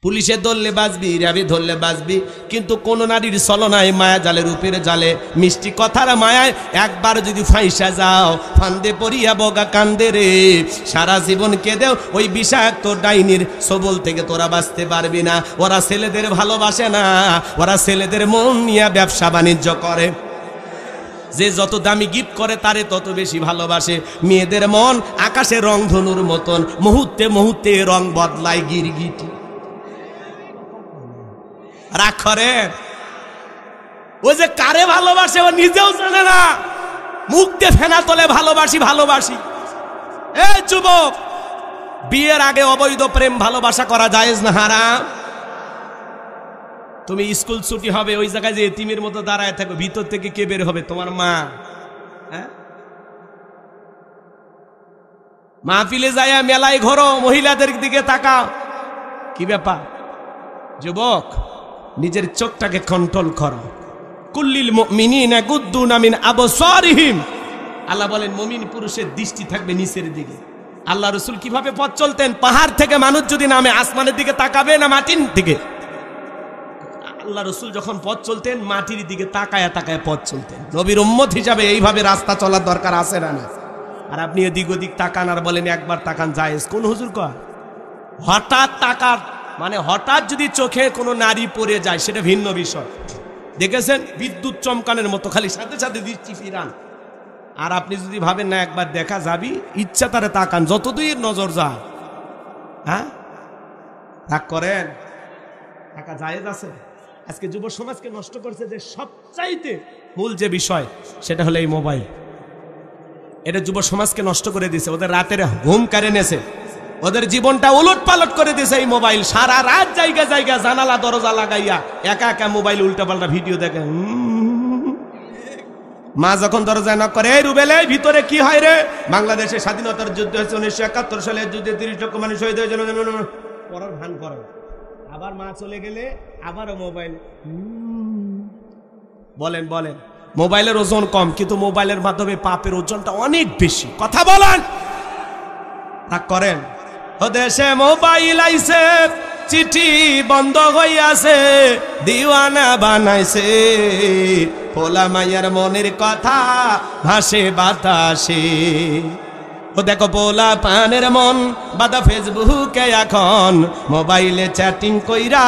পুলিশে ধরলে বাঁচবি, র্যাবে ধরলে বাঁচবি, কিন্তু কোন নারীর ছলনায় মায়া জালের উপরে জালে মিষ্টি কথার মায়ায় একবার যদি ফাইসা যাও ফান্দে পড়িয়া বগা কান্দে রে, সারা জীবন কেঁদেও ওই বিষাক্ত ডাইনির সবল থেকে তোরা বাঁচতে পারবি না। ওরা ছেলেদের ভালোবাসে না, ওরা ছেলেদের মন নিয়ে ব্যবসা বাণিজ্য করে। যে যত দামি গিফট করে তারে তত বেশি ভালোবাসে। মেয়েদের মন আকাশে রংধনুর মতন, মুহূর্তে মুহূর্তে রং বদলায় গিরগিটি। রাগ করে ও যে কারে ভালোবাসে ও নিজেও জানে না, মুখ দিয়ে ফেনা তোলে ভালোবাসি ভালোবাসি। এই যুবক, বিয়ের আগে অবৈধ প্রেম ভালোবাসা করা জায়েজ না হারাম? তুমি স্কুল ছুটি হবে ওই জায়গায় যে এতিমের মতো দাঁড়ায় থাকো, ভিতর থেকে কে বের হবে? তোমার মা। হ্যাঁ, মাহফিলে যায় মেলায় ঘোরো, মহিলাদের দিকে তাকাও, কি ব্যাপার? যুবক, নিজের চোখটাকে কন্ট্রোল করো। কুল্লিল মুমিনিনা গুদ্দুনা মিন আবসারিহিম, আল্লাহ বলেন মুমিন পুরুষের দৃষ্টি থাকবে নিচের দিকে। আল্লাহ রাসূল কিভাবে পথ চলতেন? পাহাড় থেকে মানুষ যদি নামে আসমানের দিকে তাকাবে না মাটির দিকে? আল্লাহ রাসূল যখন পথ চলতেন মাটির দিকে তাকায় তাকায় পথ চলতেন। নবীর উম্মত হিসাবে এইভাবে রাস্তা চলার দরকার আছে না? আর আপনি এদিক ওদিক তাকান আর বলেন একবার তাকান জায়েজ? কোন হুজুর কয়? হঠাৎ তাকার মানে হঠাৎ যদি চোখে কোনো নারী পড়ে যায় সেটা ভিন্ন বিষয়। দেখেছেন বিদ্যুৎ চমকানোর মতো খালি সাথে সাথে দৃষ্টি ফিরান। আর আপনি যদি ভাবেন না একবার দেখা যাবি, ইচ্ছা তারে তাকান যতদূর নজর যায়। হ্যাঁ, রাগ করেন? টাকা জায়েজ আছে? আজকে যুব সমাজকে নষ্ট করছে যে সবচাইতে মূল যে বিষয় সেটা হলো এই মোবাইল। এটা যুব সমাজকে নষ্ট করে দিয়েছে, ওদের রাতের ঘুম কেড়ে নিয়েছে, ওদের জীবনটা উলট পালট করে দিয়েছে এই মোবাইল। সারা রাত জায়গা জায়গা জানালা দরজা লাগাইয়া একা একা মোবাইল উল্টা পাল্টা ভিডিও দেখে। মা যখন দরজায় নক করে, এই রুবেল এই ভিতরে কি হয় রে? বাংলাদেশের স্বাধীনতার যুদ্ধ হয়েছে 1971 সালে, যুদ্ধে 30 লক্ষ মানুষ শহীদ হয়েছিল, পড়ার ভান করে। আবার মা চলে গেলে আবারও মোবাইল। বলেন বলেন, মোবাইলের ওজন কম, কিন্তু মোবাইলের মাধ্যমে পাপের ওজনটা অনেক বেশি। কথা বলেন, রাগ করেন? ও দেশে মোবাইল আইছে, চিঠি বন্ধ হইয়াছে, দিওয়ানা বানাইছে, পোলা মাইয়ার মনের কথা ভাসে বাতাসে। ও দেখো পোলা পানের মন বাদা ফেসবুকে এখন, মোবাইলে চ্যাটিং কইরা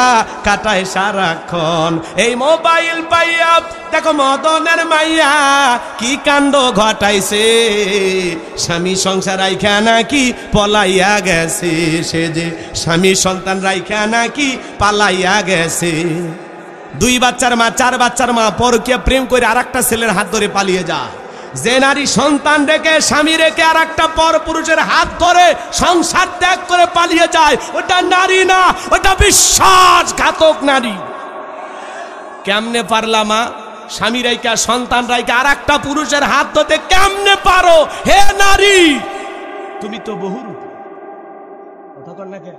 কাটায় সারাক্ষণ। এই মোবাইল পাইয়া দেখো মদনের মাইয়া কি কাণ্ড ঘটাইছে, স্বামী সংসার রাইখা নাকি পলাইয়া গেছে, সে যে স্বামী সন্তান রাইখা নাকি পালাইয়া গেছে। 2 বাচ্চার মা, 4 বাচ্চার মা পরকীয়া প্রেম করে আরেকটা ছেলের হাত ধরে পালিয়ে যায়। যে নারী সন্তান রেখে স্বামী রেখে আর একটা পর পুরুষের হাত ধরে সংসার ত্যাগ করে পালিয়ে যায়, ওটা নারী না, ওটা বিশ্বাসঘাতক নারী। কেমনে পারলা মা? স্বামী রাইকা সন্তান রাইকা আর একটা পুরুষের হাত ধরতে কেমনে পারো? হে নারী, তুমি তো বহুরূপী। কথা কর না কেন?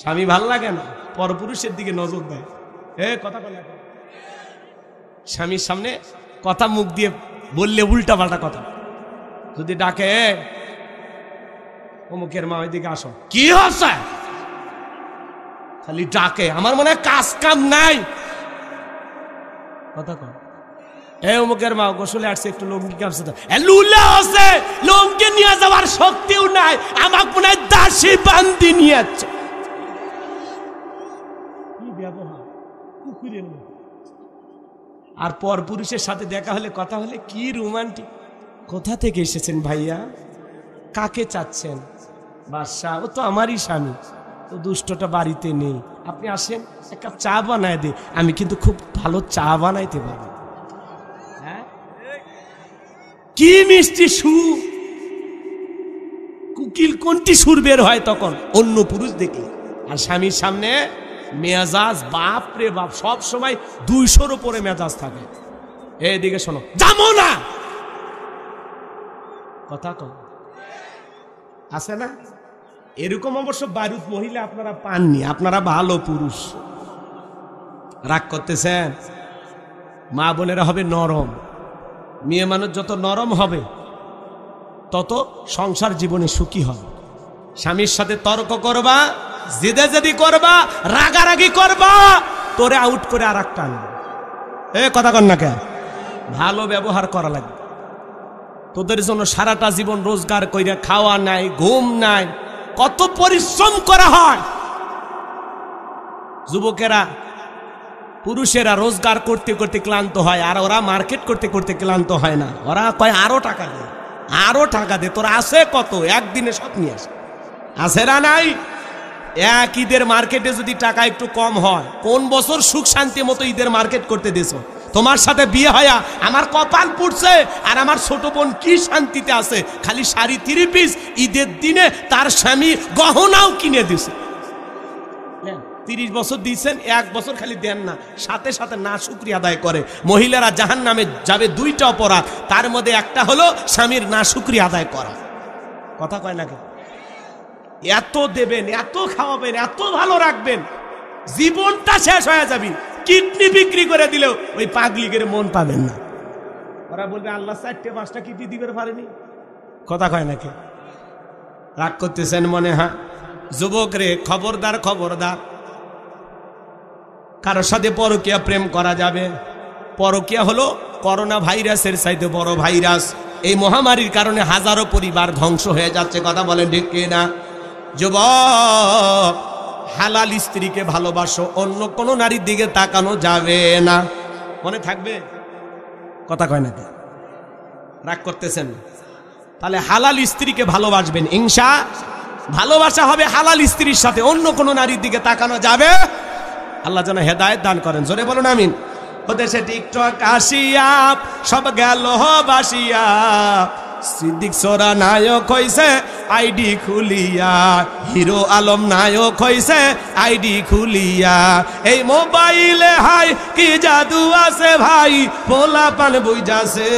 স্বামী ভাল লাগে না, পর পুরুষের দিকে নজর দেয়। কথা কর না কেন? স্বামীর সামনে কথা মুখ দিয়ে বললে উল্টা পাল্টা কথা। যদি ডাকে অমুকের মা ওইদিকে আসো, কি হচ্ছে? খালি ডাকে, আমার মনে হয় কাজ কাম নাই। কথা কর, অমুকের মা গোসলে আসছে, একটু লুঙ্গি কামছে, লুলা আছে, লুঙ্গি নিয়ে যাওয়ার শক্তিও নাই, আমাকে মনে হয় দাসী বান্দি নিয়ে যাচ্ছে। কি ব্যবহার কুকুরের মতো। আর পর পুরুষের সাথে দেখা হলে কথা হলে কি রোমান্টিক। কোথা থেকে এসেছেন ভাইয়া? কাকে চাচ্ছেন? বাদশা, ও তো আমারই স্বামী, তো দুষ্টটা বাড়িতে নেই, আপনি আসেন, এক কাপ চা বানায় দে, আমি কিন্তু খুব ভালো চা বানাইতে পারি। হ্যাঁ, কি মিষ্টি সুর! কুকিল কোনটি সুর বের হয় তখন অন্য পুরুষ দেখে। আর স্বামীর সামনে মেজাজ বাপ রে বাপ, সব সময় 200-র উপরে মেজাজ থাকে। এইদিকে শোনো, যাবো না, কথা কম আছে না? এরকম অবশ্য বারুদ মহিলা আপনারা পাননি, আপনারা ভালো পুরুষ। রাগ করতেছেন? মা বোনেরা হবে নরম। মেয়ে মানুষ যত নরম হবে তত সংসার জীবনে সুখী হবে। স্বামীর সাথে তর্ক করবা, জিদে যদি করবা, রাগারাগি করবা, তোরে আউট করে আর একটা আনবে। এ কথা কন না কে? ভালো ব্যবহার করা লাগবে। তোদের জন্য সারাটা জীবন রোজগার কইরা খাওয়া নাই, ঘুম নাই, কত পরিশ্রম করা হয়। যুবকেরা, পুরুষেরা রোজগার করতে করতে ক্লান্ত হয়, আর ওরা মার্কেট করতে করতে ক্লান্ত হয় না। ওরা কয় আরো টাকা দে, আরো টাকা দে। তোর আছে কত? একদিনে সব নিয়ে আসে। আছে না নাই? এক ঈদের মার্কেটে যদি টাকা একটু কম হয়, কোন বছর সুখ শান্তি মতো ঈদের মার্কেট করতে দিছো? তোমার সাথে বিয়ে হয়া আমার কপাল পুড়ছে, আর আমার ছোট বোন কি শান্তিতে আছে, খালি শাড়ি 3 পিস ঈদের দিনে তার স্বামী গহনাও কিনে দিছে। 30 বছর দিয়েছেন, 1 বছর খালি দেন না, সাথে সাথে না শুকরিয়া আদায় করে। মহিলারা জাহান্নামে যাবে 2টা অপরাধ, তার মধ্যে একটা হলো স্বামীর না শুকরিয়া আদায় করা। কথা কয় নাকি? এত দেবেন, এত খাওয়াবেন, এত ভালো রাখবেন, জীবনটা শেষ হয়ে যাবে। কিডনি বিক্রি করে দিলেও ওই পাগলিকের মন পাবেন না। ওরা বলবে আল্লাহ 4টে 5টা কিডনি দিবে পারেনি। কথা কয় নাকি? রাগ করতেছেন মনে হয়? যুবক রে, খবরদার খবরদার, কারোর সাথে পরকীয়া প্রেম করা যাবে। পরকীয়া হলো করোনা ভাইরাসের চাইতে বড় ভাইরাস। এই মহামারীর কারণে হাজারো পরিবার ধ্বংস হয়ে যাচ্ছে। কথা বলেন ঠিক কিনা? যুবক, হালাল স্ত্রীকে ভালোবাসো, অন্য কোনো নারীর দিকে তাকানো যাবে না। মনে থাকবে? কথা কয় না? রাগ করতেছেন? তাহলে হালাল স্ত্রীকে ভালোবাসবেন, ইনশা ভালোবাসা হবে হালাল স্ত্রীর সাথে, অন্য কোনো নারীর দিকে তাকানো যাবে। আল্লাহ যেন হেদায়েত দান করেন। জোরে বলুন আমিন। ওদেশে টিকটক আসিয়া সব গেল বাসিয়া, সিদ্দিক সোরা নায়ক হইছে আইডি খুলিয়া, হিরো আলম নায়ক হইছে আইডি খুলিয়া। এই মোবাইলে হাই কি জাদু আছে ভাই, পোলা পান বুঝাছে,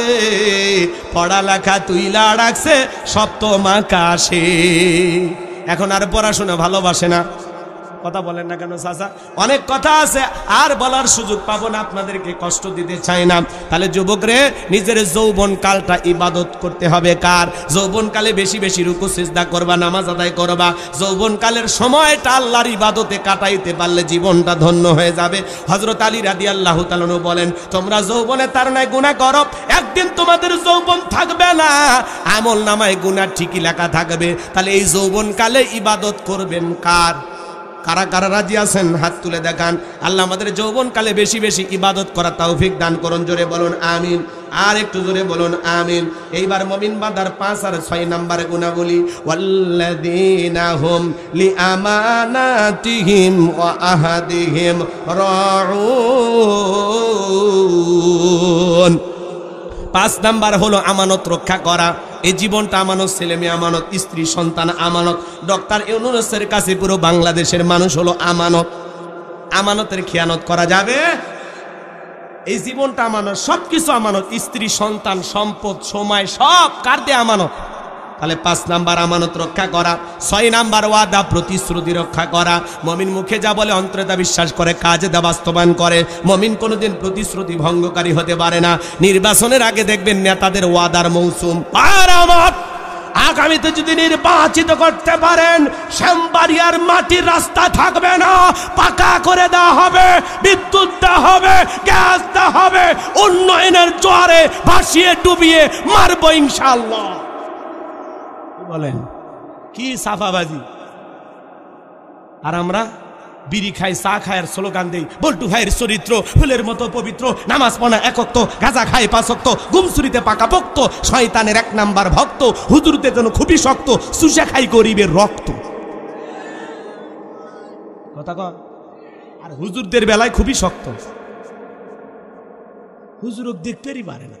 পড়ালেখা তুইলা রাখছে সপ্তম আকাশে। এখন আর পড়াশোনা ভালোবাসে না। কথা বলেন না কেন চাচা? অনেক কথা আছে, আর বলার সুযোগ পাবো না, আপনাদেরকে কষ্ট দিতে চাই না। তাহলে যুবক রে, নিজের যৌবন কালটা ইবাদত করতে হবে। কার? যৌবন কালে বেশি বেশি রুকু সিজদা করবা, নামাজ আদায় করবা। যৌবন কালের সময়টা আল্লাহর ইবাদতে কাটাইতে পারলে জীবনটা ধন্য হয়ে যাবে। হযরত আলী রাদিয়াল্লাহু তাআলা বলেন, তোমরা যৌবনে তার নাই গুনাহ করো, একদিন তোমাদের যৌবন থাকবে না, আমল নামায় গুনাহ ঠিকই লেখা থাকবে। তাহলে এই যৌবন কালে ইবাদত করবেন কার? কারা কারা রাজি আছেন? হাত তুলে দেখান। আল্লাহ আমাদের যৌবন কালে বেশি বেশি ইবাদত করা তৌফিক দান করুন। জোরে বলুন আমিন। আর একটু জোরে বলুন আমিন। এইবার মুমিন বান্দার 5 আর 6 নম্বরে গুণাবলী, ওয়াল্লাযীনা হুম লিআমানাতিহিম ওয়া আহাদিহিম রাউন। 5 নাম্বার হলো আমানত রক্ষা করা। এই জীবনটা আমানত, ছেলে মেয়ে আমানত, স্ত্রী সন্তান আমানত। ডক্টর ইউনূসের কাছে পুরো বাংলাদেশের মানুষ হলো আমানত। আমানতের খেয়ানত করা যাবে? এই জীবনটা আমানত, সবকিছু আমানত, স্ত্রী সন্তান সম্পদ সময় সব কার দিয়ে আমানত। তাহলে 5 নাম্বার আমানত রক্ষা করা। 6 নাম্বার ওয়াদা প্রতিশ্রুতি রক্ষা করা। মুমিন মুখে যা বলে অন্তরে তা বিশ্বাস করে, কাজে তা বাস্তবায়ন করে। মুমিন কোনোদিন প্রতিশ্রুতি ভঙ্গকারী হতে পারে না। নির্বাচনের আগে দেখবেন নেতাদের ওয়াদার মৌসুম। আর আমার আগামীতে যদি নির্বাচিত করতে পারেন, শ্যামবাড়িয়ার মাটির রাস্তা থাকবে না, পাকা করে দেওয়া হবে, বিদ্যুৎ দেওয়া হবে, গ্যাস দেওয়া হবে, উন্নয়নের জোয়ারে ভাসিয়ে ডুবিয়ে মারবো ইনশাআল্লাহ। বলেন কি সাফাবাজি? আর আমরা বিড়ি খাই, চা খাই, আর স্লোগান দেই বল্টু ভাইয়ের চরিত্র ফুলের মতো পবিত্র, নামাজ পড়া 1 ওয়াক্ত, গাঁজা খাই 5 ওয়াক্ত, গুমসুরিতে পাকা পোক্ত, শয়তানের 1 নাম্বার ভক্ত, হুজুরদের জন্য খুবই শক্ত, সুশা খাই গরিবের রক্ত। কথা কন। আর হুজুরদের বেলায় খুবই শক্ত, হুজুরক দেখতেই পারে না।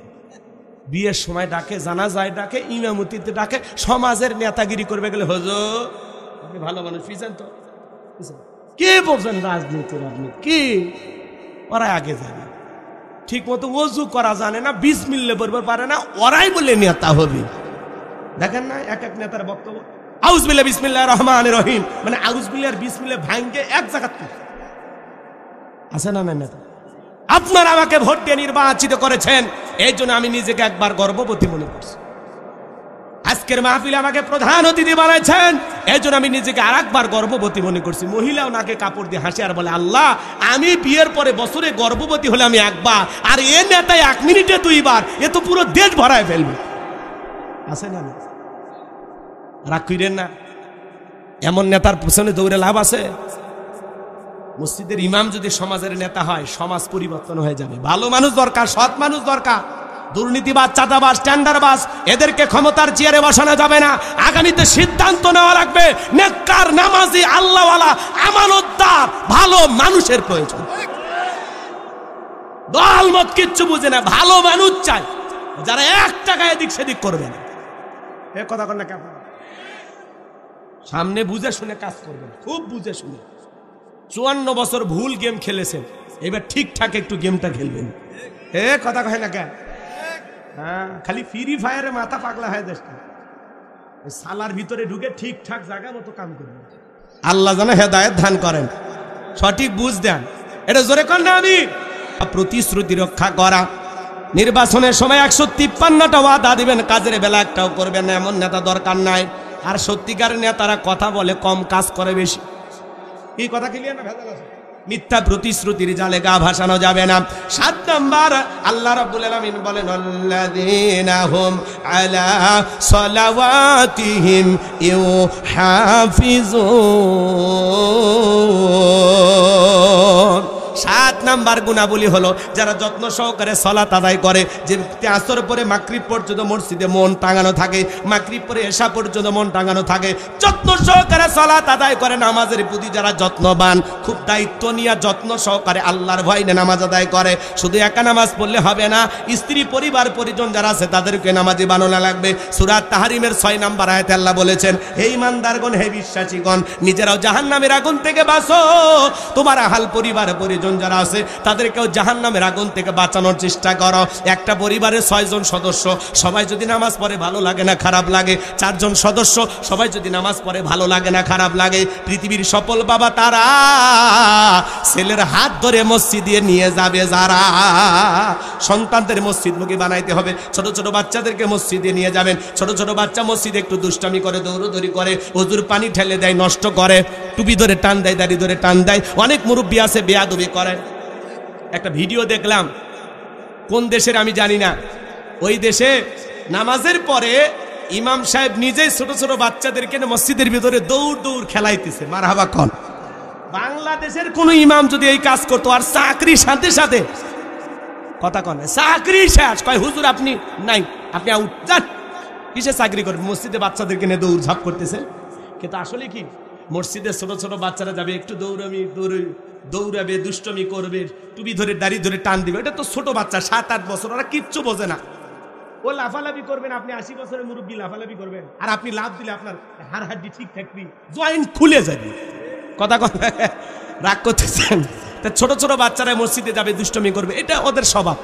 বিয়ের সময় ডাকে, জানাজায় ডাকে, ইমামতিতে ডাকে, সমাজের নেতাগিরি করবে গেলে হুজুর আপনি ভালো মানুষ পিছেন তো, কে বলছেন রাজনীতি রাজনীতি কি? ওরা আগে জানে, ঠিক মতো ওযু করা জানে না, বিসমিল্লাহ বলতে পারে না, ওরাই বলে নেতা হবে। দেখেন না এক এক নেতার বক্তব্য, আউযুবিল্লাহ বিসমিল্লাহির রহমানির রহিম, মানে আউযুবিল্লাহ আর বিসমিল্লাহ ভাঙ্গে এক জায়গাতে আছে না নেতা? আপনারা আমাকে ভোট দিয়ে নির্বাচিত করেছেন, এই জন্য আমি নিজেকে একবার গর্ববতী মনে করছি। আজকের মাহফিলে আমাকে প্রধান অতিথি বানাইছেন, এই জন্য আমি নিজেকে আরেকবার গর্ভবতী মনে করছি। মহিলাও নাকে কাপড় দিয়ে হাসি আর বলে, আল্লাহ আমি বিয়ের পরে বছরে গর্ভবতী হলে আমি একবার, আর এ নেতায় 1 মিনিটে 2 বার, এ তো পুরো দেশ ভরায় ফেলবে। আছে না? রাগ কইরেন না, এমন নেতার পিছনে দৌড়ে লাভ আছে? মসজিদের ইমাম যদি সমাজের নেতা হয়, সমাজ পরিবর্তন হয়ে যাবে। ভালো মানুষ দরকার, সৎ মানুষ দরকার। দুর্নীতিবাজ, চাঁদাবাজ, টেন্ডারবাজ এদেরকে ক্ষমতার চেয়ারে বসানো যাবে না। আগামীতে সিদ্ধান্ত নেওয়া লাগবে, নেককার, নামাজি, আল্লাহওয়ালা, আমানতদার ভালো মানুষের প্রয়োজন। দলমত কিচ্ছু বুঝে না, ভালো মানুষ চাই, যারা 1 টাকা এদিক সেদিক করবে না। এ কথা কন না কেন? সামনে বুঝে শুনে কাজ করবেন, খুব বুঝে শুনে। 54 বছর ভুল গেম খেলেছেন, এবার ঠিকঠাক একটু গেমটা খেলবেন। এ কথা কয় না কেন? হ্যাঁ, খালি ফ্রি ফায়ারে মাথা পাগলা হয় দেশটা। সালার ভিতরে ঢুকে ঠিকঠাক জায়গা মতো কাম করবেন। আল্লাহ যেন হেদায়েত দান করেন, সঠিক বুঝ দেন। এটা জোরে কর না। আমি প্রতিশ্রুতি রক্ষা করা, নির্বাচনের সময় 153টা ওয়াদা দিবেন, কাজের বেলা একটাও করবেন না, এমন নেতা দরকার নাই। আর সত্যিকার নেতারা কথা বলে কম, কাজ করে বেশি। এই কথা ক্লিয়ার না? ভেজাল আছে? মিথ্যা প্রতিশ্রুতির জালে গা ভাসানো যাবে না। 7 নাম্বার, আল্লাহ রাব্বুল আলামিন বলেন, আল্লাযীনা হুম আলা সালাওয়াতিহিম ইউহাফিজুন। 7 নাম্বার গুণাবলী হলো যারা যত্ন সহকারে সালাত আদায় করে। যে ব্যক্তি আসর পরে মাগরিব পর্যন্ত মসজিদে মন টাঙানো থাকে, মাগরিব পরে এশা পর্যন্ত মন টাঙানো থাকে, যত্ন সহকারে সালাত আদায় করে, নামাজের প্রতি যারা যত্নবান, খুব দায়িত্ব নিয়ে যত্ন সহকারে আল্লাহর ভয় নিয়ে নামাজ আদায় করে। শুধু একা নামাজ পড়লে হবে না, স্ত্রী, পরিবার, পরিজন যারা আছে তাদেরকে নামাজি বানানো লাগবে। সূরা তাহরিমের 6 নাম্বার আয়াতে আল্লাহ বলেছেন, হে ঈমানদারগণ, হে বিশ্বাসীগণ, নিজেরাও জাহান্নামের আগুন থেকে বাঁচো, তোমার আহাল পরিবার, পরিজন যারা আছে তাদেরকেও জাহান্নামের আগুন থেকে বাঁচানোর চেষ্টা করো। একটা পরিবারের 6 জন সদস্য, সবাই যদি নামাজ পড়ে ভালো লাগে না খারাপ লাগে? 4 জন সদস্য, সবাই যদি নামাজ পড়ে ভালো লাগে না খারাপ লাগে? পৃথিবীর সফল বাবা তারা, ছেলের হাত ধরে মসজিদে নিয়ে যাবে যারা। সন্তানদের মসজিদমুখী বানাইতে হবে। ছোট ছোট বাচ্চাদেরকে মসজিদে নিয়ে যাবেন। ছোট ছোট বাচ্চা মসজিদে একটু দুষ্টামি করে, দৌড়দৌড়ি করে, ওযুর পানি ঠেলে দেয়, নষ্ট করে, টুপি ধরে টান দেয়, দাড়ি ধরে টান দেয়। অনেক মুরব্বী আছে বেয়াদবি করে। একটা ভিডিও দেখলাম, কোন দেশের আমি জানি না, ওই দেশে নামাজের পরে ইমাম সাহেব নিজেই ছোট ছোট বাচ্চাদেরকে মসজিদের ভিতরে দৌড় দৌড় খেলাইতেছে। মারহাবা কন। বাংলাদেশের কোন ইমাম যদি এই কাজ করতো, আর চাকরির সাথে সাথে, কথা কন, চাকরি শেষ, কয় হুজুর আপনি নাই, আপনি আউট, যান। কিসে চাকরি করবে? মসজিদে বাচ্চাদেরকে নিয়ে দৌড় ঝাঁপ করতেছে। কিন্তু আসলে কি, মসজিদে ছোট ছোট বাচ্চারা যাবে, একটু দৌড়াবে, দুষ্টমি করবে, টুপি ধরে দাড়ি ধরে টান দিবে। এটা তো ছোট বাচ্চা, 7-8 বছর, ওরা কিচ্ছু বোঝে না। ও লাফালাফি করবেন, আপনি 80 বছরের মুরব্বী লাফালাফি করবেন, আর আপনি লাফ দিলে আপনার হাড় হাড্ডি ঠিক থাকবি, জয়েন্ট খুলে যাবে। কথা কথা রাগ করতেছেন? তা ছোট ছোট বাচ্চারা মসজিদে যাবে, দুষ্টমি করবে, এটা ওদের স্বভাব।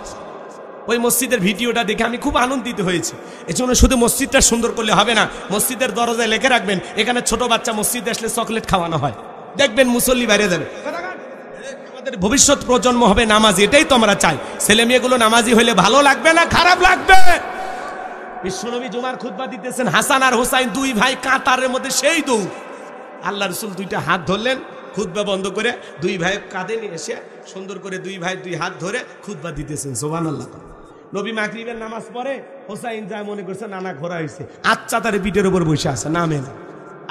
ওই মসজিদের ভিডিওটা দেখে আমি খুব আনন্দিত হয়েছি। এজন্য শুধু মসজিদটা সুন্দর করলে হবে না, মসজিদের দরজায় লিখে রাখবেন, এখানে ছোট বাচ্চা মসজিদে আসলে চকলেট খাওয়ানো হয়। দেখবেন মুসল্লি বাইরে যাবে। আমাদের ভবিষ্যৎ প্রজন্ম হবে নামাজি, এটাই তো আমরা চাই। ছেলে মেয়েগুলো নামাজি হলে ভালো লাগবে না খারাপ লাগবে? বিশ্বনবী জুমার খুতবা দিতেছেন, হাসান আর হোসাইন 2 ভাই কাতারের মধ্যে সেই দৌড়। আল্লাহ রাসূল 2টা হাত ধরলেন, খুতবা বন্ধ করে 2 ভাই কাঁধে নিয়ে এসে সুন্দর করে 2 ভাই 2 হাত ধরে খুতবা দিতেছেন। সুবহানাল্লাহ। নবী মাগরিবের নামাজ পড়ে, হোসাইন যা মনে করছে নানা ঘোরা হয়েছে, আচ্ছা তার পিঠের উপর বসে আছে, নামে না।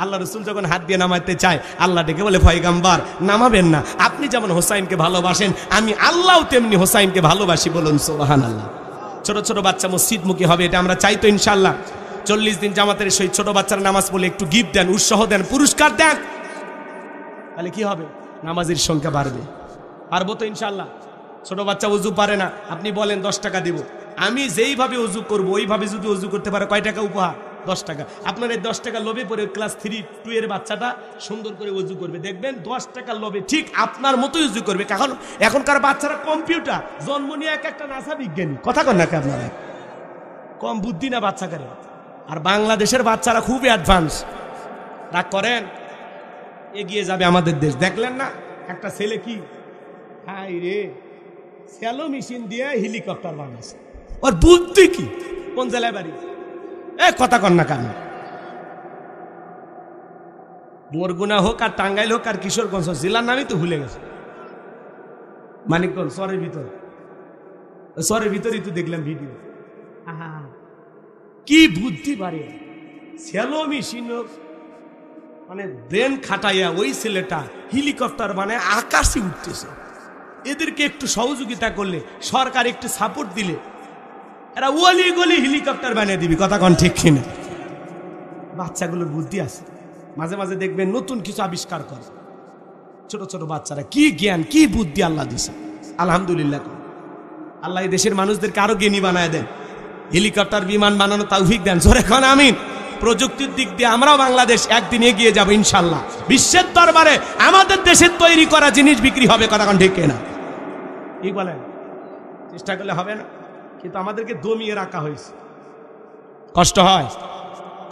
আল্লাহ রাসূল যখন হাত দিয়ে নামাইতে চায়, আল্লাহ ডেকে বলে, পয়গম্বর নামাবেন না, আপনি যেমন হোসাইনকে ভালোবাসেন, আমি আল্লাহ তেমনি হোসাইনকে ভালোবাসি, বলুন সুবহানাল্লাহ। ছোট ছোট বাচ্চা মসজিদমুখী হবে, এটা আমরা চাই তো ইনশাআল্লাহ। 40 দিন জামাতের সেই ছোট বাচ্চার নামাজ পড়লে একটু গিফট দেন, উৎসাহ দেন, পুরস্কার দেন, তাহলে কি হবে? নামাজের সংখ্যা বাড়বে। পারবো তো ইনশাআল্লাহ? ছোট বাচ্চা উজু পারে না, আপনি বলেন 10 টাকা দিব, আমি যেইভাবে উজু করবো ওইভাবে যদি উজু করতে পারে, কয় টাকা উপহার? 10 টাকা। আপনার এই 10 টাকা লোভে পড়ে ক্লাস 3-2 এর বাচ্চাটা সুন্দর করে উজু করবে, দেখবেন 10 টাকা লোভে ঠিক আপনার মতোই উজু করবে। কারণ এখনকার বাচ্চারা কম্পিউটার, জন্ম নিয়ে একটা নাসা বিজ্ঞানী। কথা কন না, আপনারা কম বুদ্ধি না বাচ্চা করে? আর বাংলাদেশের বাচ্চারা খুব অ্যাডভান্স। রাগ করেন, এগিয়ে যাবে আমাদের দেশ। দেখলেন না একটা ছেলে কি, হাই রে, স্যালো মেশিন দিয়ে হেলিকপ্টার বানাচ্ছে। ওর বুদ্ধি কি? কোন জেলায় বাড়ি? কথা কন না কেন? বরগুনা হোক আর টাঙ্গাইল হোক আর কিশোরগঞ্জ জেলার নামই তো ভুলে গেছে। মানিকগঞ্জ শহরের ভিতরেই তো দেখলাম ভিডিও। কি বুদ্ধি বাড়ে সেলো মেশিন, মানে ব্রেন খাটাইয়া ওই ছেলেটা হেলিকপ্টার মানে আকাশে উঠতেছে। এদেরকে একটু সহযোগিতা করলে, সরকার একটু সাপোর্ট দিলে এরা ওলি গলি হেলিকপ্টার বানিয়ে দিবি। কথা কন ঠিক কিনা? বাচ্চাগুলোর বুদ্ধি আছে, মাঝে মাঝে দেখবেন নতুন কিছু আবিষ্কার করে। ছোট ছোট বাচ্চারা কি জ্ঞান কি বুদ্ধি আল্লাহ দিছে। আলহামদুলিল্লাহ, আল্লাহ এই দেশের মানুষদেরকে আরো জ্ঞানী বানায় দেন, হেলিকপ্টার বিমান বানানো তৌফিক দেন। জোরে খান আমিন। প্রযুক্তির দিক দিয়ে আমরাও বাংলাদেশ একদিন এগিয়ে যাবো ইনশাল্লাহ। বিশ্বের দরবারে আমাদের দেশের তৈরি করা জিনিস বিক্রি হবে। কথা কন ঠিক কিনা? কি বলেন? চেষ্টা করলে হবে না, কিন্তু আমাদেরকে দমিয়ে রাখা হয়েছে। কষ্ট হয়।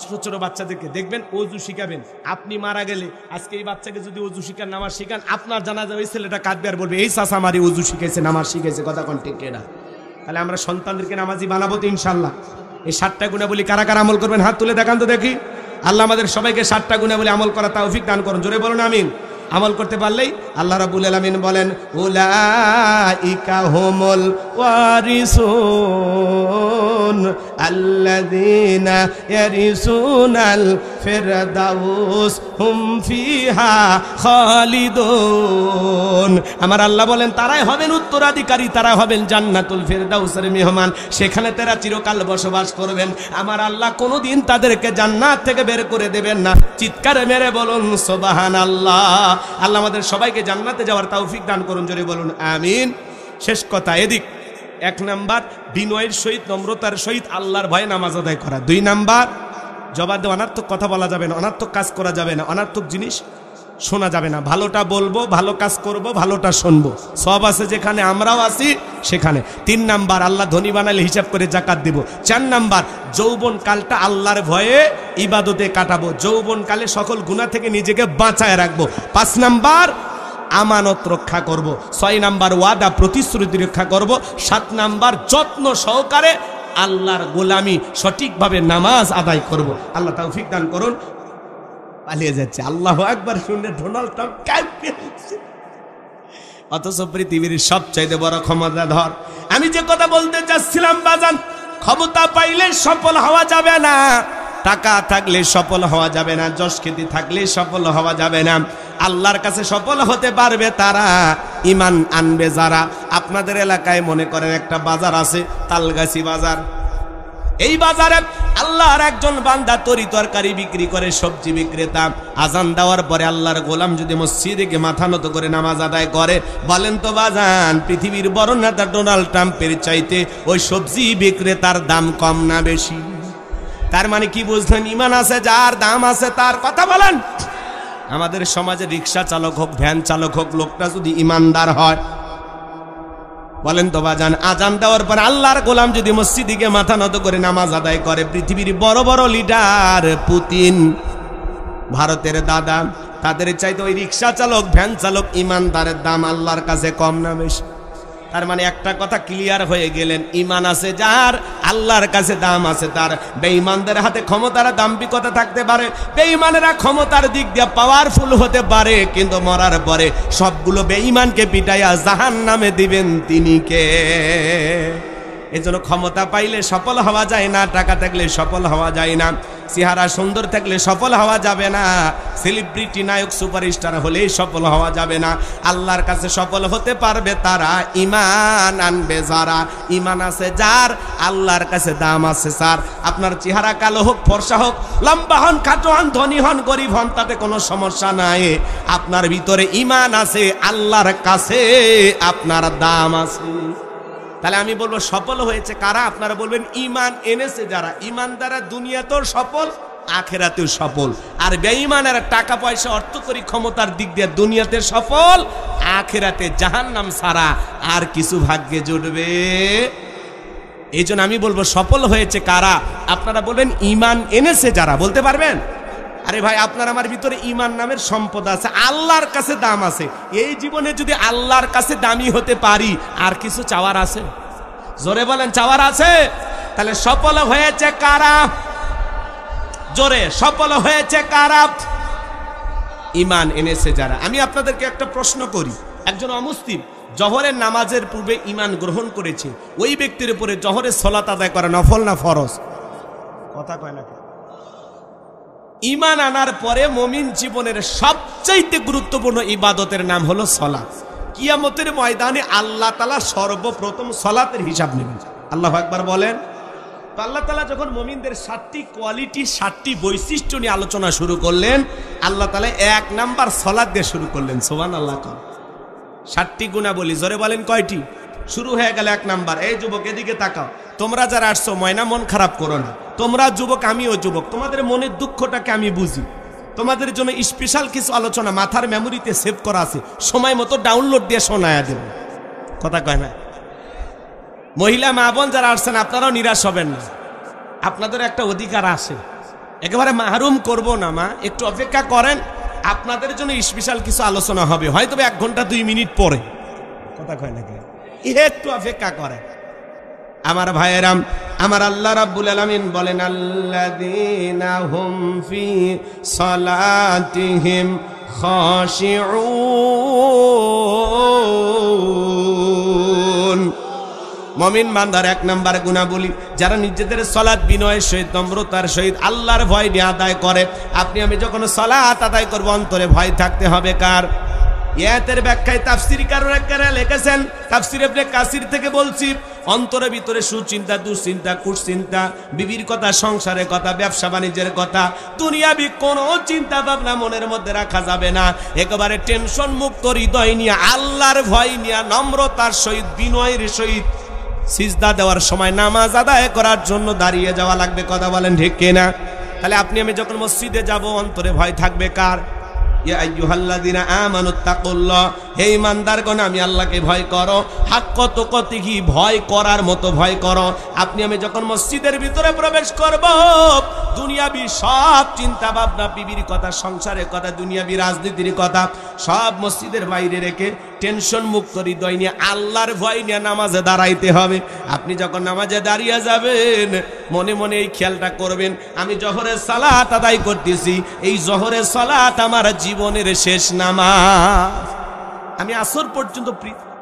ছোট ছোট বাচ্চাদেরকে দেখবেন ওযু শিখাবেন। আপনি মারা গেলে আজকে এই বাচ্চাকে যদি ওযু শিখান, নামাজ শিখান, আপনার জানাজা ওই ছেলেটা কাঁদবে আর বলবে এই চাচা আমারই ওযু শিখাইছে, নামাজ শিখাইছে। কথা কন ঠিক কিনা? তাহলে আমরা সন্তানদেরকে নামাজি বানাবো তো ইনশাল্লাহ। এই 7টা গুণাবলী কারা কারা আমল করবেন হাত তুলে দেখান তো দেখি। আল্লাহ আমাদের সবাইকে 7টা গুণাবলী আমল করা তৌফিক দান করুন। জোরে বলুন আমিন। আমল করতে পারলেই আল্লাহ রাব্বুল আলামিন বলেন উলাইকা হুমুল ওয়ারিসুন আল্লাযীনা ইয়ারিসুনাল ফিরদাউস হুম ফিহা খালিদুন। আমার আল্লাহ বলেন তারাই হবেন উত্তরাধিকারী, তারা হবেন জান্নাতুল ফিরদাউসের মেহমান, সেখানে তারা চিরকাল বসবাস করবেন। আমার আল্লাহ কোনোদিন তাদেরকে জান্নাত থেকে বের করে দেবেন না। চিৎকার মেরে বলুন সুবহানাল্লাহ। আল্লাহ আমাদের সবাইকে জান্নাতে যাওয়ার তৌফিক দান করুন। জোরে বলুন আমিন। শেষ কথা এদিক, 1 নাম্বার বিনয়ের সহিত নম্রতার সহিত আল্লাহর ভয়ে নামাজ আদায় করা। 2 নাম্বার জবাব দেওয়া, অনার্থক কথা বলা যাবে না, অনার্থক কাজ করা যাবে না, অনার্থক জিনিস শোনা যাবে না। ভালোটা বলবো, ভালো কাজ করব, ভালোটা শুনবো। সব আছে যেখানে আমরাও আছি সেখানে। 3 নাম্বার আল্লাহ ধনী বানালে হিসাব করে জাকাত দিব। 4 নাম্বার যৌবন কালটা আল্লাহর ভয়ে ইবাদতে কাটাবো। যৌবন কালে সকল গুনাহ থেকে নিজেকে বাঁচায় রাখবো। 5 নাম্বার আমানত রক্ষা করব। 6 নাম্বার ওয়াদা প্রতিশ্রুতি রক্ষা করব। 7 নাম্বার যত্ন সহকারে আল্লাহর গোলামি সঠিকভাবে নামাজ আদায় করব। আল্লাহ তৌফিক দান করুন। পালিয়ে যাচ্ছে, আল্লাহু আকবার শুনে ডোনাল্ড ট্রাম্প কাঁপছে, অথচ পৃথিবীর সবচাইতে বড় ক্ষমতাধর। আমি যে কথা বলতে চাচ্ছিলাম বাজান, ক্ষমতা পাইলে সফল হওয়া যাবে না, টাকা থাকলে সফল হওয়া যাবে না, যশ খ্যাতি থাকলে সফল হওয়া যাবে না। আল্লাহর কাছে সফল হতে পারবে তারা, ঈমান আনবে যারা। আপনাদের এলাকায় মনে করেন একটা বাজার আছে, তালগাছি বাজার। এই বাজারে আল্লাহর একজন বান্দা তরি তরকারি বিক্রি করে, সবজি বিক্রেতা। আজান দেওয়ার পরে আল্লাহর গোলাম যদি মসজিদে গিয়ে মাথা নত করে নামাজ আদায় করে, বলেন তো বাজান পৃথিবীর বড় নেতা ডোনাল্ড ট্রাম্পের চাইতে ওই সবজি বিক্রেতার দাম কম না বেশি? তার মানে কি বুঝলেন? ঈমান আছে যার, দাম আছে তার। কথা বলেন। আমাদের সমাজে রিক্সা চালক হোক, ভ্যান চালক হোক, লোকটা যদি ইমানদার হয়, বলেন তো বাজান আজান দেওয়ার পর আল্লাহর গোলাম যদি মসজিদে মাথা নত করে নামাজ আদায় করে, পৃথিবীর বড় বড় লিডার, পুতিন, ভারতের দাদা, তাদের চাইতে ওই রিক্সা চালক, ভ্যান চালক, ইমানদারের দাম আল্লাহর কাছে কম না বেশি? তার মানে একটা কথা ক্লিয়ার হয়ে গেলেন, ঈমান আছে যার, আল্লাহর কাছে দাম আছে তার। বেঈমানদের হাতে ক্ষমতার দাম্ভিকতা থাকতে পারে, বেঈমানেরা ক্ষমতার দিক দিয়ে পাওয়ারফুল হতে পারে, কিন্তু মরার পরে সবগুলো বেঈমানকে পিটাইয়া জাহান্নামে দিবেন তিনি কে? এজন্য ক্ষমতা পাইলে সফল হওয়া যায় না, টাকা থাকলে সফল হওয়া যায় না, চেহারা সুন্দর থাকলে সফল হওয়া যাবে না, সেলিব্রিটি নায়ক সুপারস্টার হলে সফল হওয়া যাবে না। আল্লাহর কাছে সফল হতে পারবে তারা, ঈমান আনবে যারা। ঈমান আছে যার, আল্লাহর কাছে দাম আছে স্যার। আপনার চেহারা কালো হোক, ফর্সা হোক, লম্বা হন, খাটো হন, ধনী হন, গরিব হন, তাতে কোনো সমস্যা নাই। আপনার ভিতরে ঈমান আছে, আল্লাহর কাছে আপনার দাম আছে। তাহলে আমি বলবো সফল হয়েছে কারা? আপনারা বলবেন ঈমান এনেছে যারা। ঈমান দ্বারা দুনিয়াতেও সফল, আখিরাতেও সফল। আর বেঈমানেরা টাকা পয়সা, অর্থ করি, ক্ষমতার দিক দিয়ে দুনিয়াতে সফল, আখিরাতে জাহান্নাম ছাড়া আর কিছু ভাগ্যে জুটবে। এই জন্য আমি বলবো সফল হয়েছে কারা? আপনারা বলবেন ঈমান এনেছে যারা। বলতে পারবেন? আরে ভাই, আপনার আমার ভিতরে ঈমান নামের সম্পদ আছে, আল্লাহর কাছে দাম আছে। এই জীবনে যদি আল্লাহর কাছে দামি হতে পারি, আর কিছু চাওয়ার আছে? জোরে বলেন, চাওয়ার আছে? তাহলে সফল হয়েছে কারা? জোরে সফল হয়েছে কারা? ঈমান এনেছে যারা। আমি আপনাদেরকে একটা প্রশ্ন করি, একজন অমুসলিম জোহরের নামাজের পূর্বে ঈমান গ্রহণ করেছে, ওই ব্যক্তির উপরে জোহরের সালাত আদায় করা নফল না ফরজ? কথা কয় না। ঈমান আনার পরে মুমিন জীবনের সবচাইতে গুরুত্বপূর্ণ ইবাদতের নাম হলো সালাত। কিয়ামতের ময়দানে আল্লাহ তাআলা সর্বপ্রথম সালাতের হিসাব নেবেন। আল্লাহু আকবার বলেন। তো আল্লাহ তাআলা যখন মুমিনদের 7টি কোয়ালিটি 7টি বৈশিষ্ট্য নিয়ে আলোচনা শুরু করলেন, আল্লাহ তাআলা 1 নাম্বার সালাত দিয়ে শুরু করলেন। সুবহানাল্লাহ। 7টি গুণাবলী, জোরে বলেন কয়টি? শুরু হয়ে গেল 1 নাম্বার। এই যুবক এদিকে তাকাও, তোমরা যারা আসছো ময়না মন খারাপ করো না, তোমরা যুবক আমিও যুবক, তোমাদের মনের দুঃখটাকে আমি বুঝি। তোমাদের জন্য স্পেশাল কিছু আলোচনা মাথার মেমোরিতে সেভ করা আছে, সময় মতো ডাউনলোড দিয়ে শোনায়া দেব। কথা কয় না। মহিলা মা বোন যারা আসছেন আপনারাও নিরাশ হবেন না, আপনাদের একটা অধিকার আছে, একেবারে মাহরুম করব না মা, একটু অপেক্ষা করেন, আপনাদের জন্য স্পেশাল কিছু আলোচনা হবে, হয়তো 1 ঘন্টা 2 মিনিট পরে। কথা কয় না, একটু অপেক্ষা করেন আমার ভাইয়েরাম। আমার আল্লাহ রাব্বুল আলামিন বলেন, আল্লাযীনা হুম ফি সালাতিহিম খাশিউন। মুমিন বান্দার 1 নাম্বার গুণাবলী, যারা নিজেদের সালাত বিনয়ের সহিত নম্রতার সহিত আল্লাহর ভয় নিয়ে আদায় করে। আপনি আমি যখন সালাত আদায় করব অন্তরে ভয় থাকতে হবে কার? ইয়াতের ব্যাখ্যায় তাফসীরকাররা লিখেছেন, তাফসীর ইবনে কাসির থেকে বলছি, অন্তরের ভিতরে সুচিন্তা, দুশ্চিন্তা, কুশ্চিন্তা, বিবির কথা, সংসারের কথা, ব্যবসা বাণিজ্যের কথা, দুনিয়াবি কোনো চিন্তা ভাবনা মনের মধ্যে রাখা যাবে না। একেবারে টেনশন মুক্ত হৃদয় নিয়ে আল্লাহর ভয় নিয়ে নম্রতার সহিত বিনয়ের সহিত সিজদা দেওয়ার সময় নামাজ আদায় করার জন্য দাঁড়িয়ে যাওয়া লাগবে। কথা বলেন ঠিক কিনা? তাহলে আপনি আমি যখন মসজিদে যাব অন্তরে ভয় থাকবে কার? ইয়া আইয়ুহাল্লাযীনা আমানুত্তাকুল্লাহ, হে ঈমানদারগণ আমি আল্লাহকে ভয় করো, হাক্কা তুকাতিহি, ভয় করার মতো ভয় করো। আপনি আমি যখন মসজিদের ভিতরে প্রবেশ করব, দুনিয়াবি সব চিন্তা ভাবনা, বিবির কথা, সংসারের কথা, দুনিয়াবি রাজনীতির কথা সব মসজিদের বাইরে রেখে টেনশন মুক্ত হৃদয় নিয়ে আল্লাহর ভয় নিয়ে নামাজে দাঁড়াইতে হবে। আপনি যখন নামাজে দাঁড়িয়ে যাবেন মনে মনে এই খেয়ালটা করবেন, আমি জোহরের সালাত আদায় করতেছি, এই জোহরের সালাত আমার জীবনের শেষ নামাজ। আমি আসর পর্যন্ত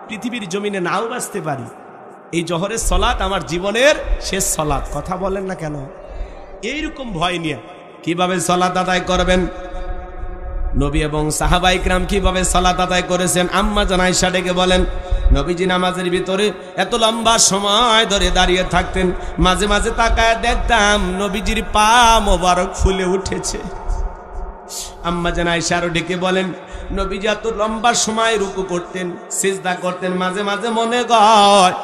পৃথিবীর জমিনে নাও বাঁচতে পারি, এই জোহরের সালাত আমার জীবনের শেষ সালাত। কথা বলেন না কেন? এইরকম ভয় নিয়ে কিভাবে সালাত আদায় করবেন? নবী এবং সাহাবায়ে কিরাম কিভাবে সালাত আদায় করেছেন? আম্মা জান আয়েশা ডেকে বলেন, নবীজি নামাজের ভিতরে এত লম্বা সময় ধরে দাঁড়িয়ে থাকতেন, মাঝে মাঝে তাকায় দেখতাম নবীজির পা মোবারক ফুলে উঠেছে। আম্মা জান আয়েশা আরো ডেকে বলেন, নবীজি এত লম্বা সময় রুকু করতেন, সিজদা করতেন, মাঝে মাঝে মনে হয়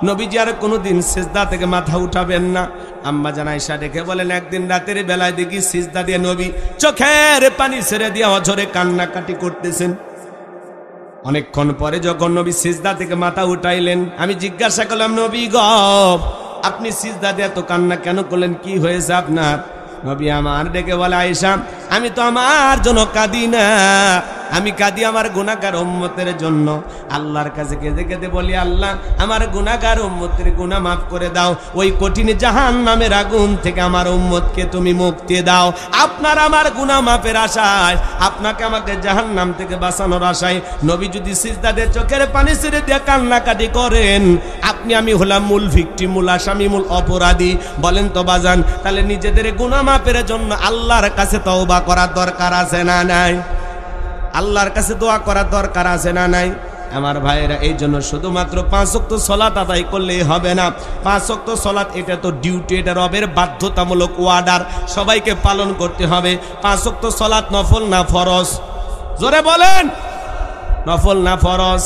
নবীজি আর কোনোদিন সিজদা থেকে মাথা উঠাবেন না। আম্মা জান আয়েশা ডেকে বলেন, একদিন রাতের বেলায় দেখি সিজদা দিয়ে নবী চোখের পানি ছেড়ে দিয়ে অঝরে কান্নাকাটি করতেছেন। অনেকক্ষণ পরে যখন নবী সিজদা থেকে মাথা উঠাইলেন, আমি জিজ্ঞাসা করলাম, নবী গো আপনি সিজদা দিয়ে এত কান্না কেন করলেন, কি হয়েছে আপনার? নবী আমার ডেকে বলে, আয়েশা আমি তো আমার জন্য কাঁদি না, আমি কাঁদি আমার গুনাহগার উম্মতের জন্য। আল্লাহর কাছে কেঁদে কেঁদে বলি, আল্লাহ আমার গুনাহগার উম্মতের গুনাহ মাফ করে দাও, ওই কঠিন জাহান্নামের আগুন থেকে আমার উম্মতকে তুমি মুক্তি দাও। আপনার আমার গুনাহ মাফের আশায়, আপনাকে আমাকে জাহান্নাম থেকে বাঁচানোর আশায় নবী যদি সিজদা দিয়ে চোখের পানি ছেড়ে দিয়ে কান্নাকাটি করেন, আপনি আমি হলাম মূল ভিকটিম, মূল আসামি, মূল অপরাধী। বলেন তো বাজান, তাহলে নিজেদের গুনাহ মাফের জন্য আল্লাহর কাছে তওবা করার দরকার আছে না নাই? আল্লাহর কাছে দোয়া করার দরকার আছে না নাই? আমার ভাইয়েরা, এই জন্য শুধুমাত্র 5 ওয়াক্ত সালাত আদায় করলেই হবে না। 5 ওয়াক্ত সালাত এটা তো ডিউটি, এটা রবের বাধ্যতামূলক ওয়ার্ডার, সবাইকে পালন করতে হবে। 5 ওয়াক্ত সালাত নফল না ফরজ? জোরে বলেন, নফল না ফরজ?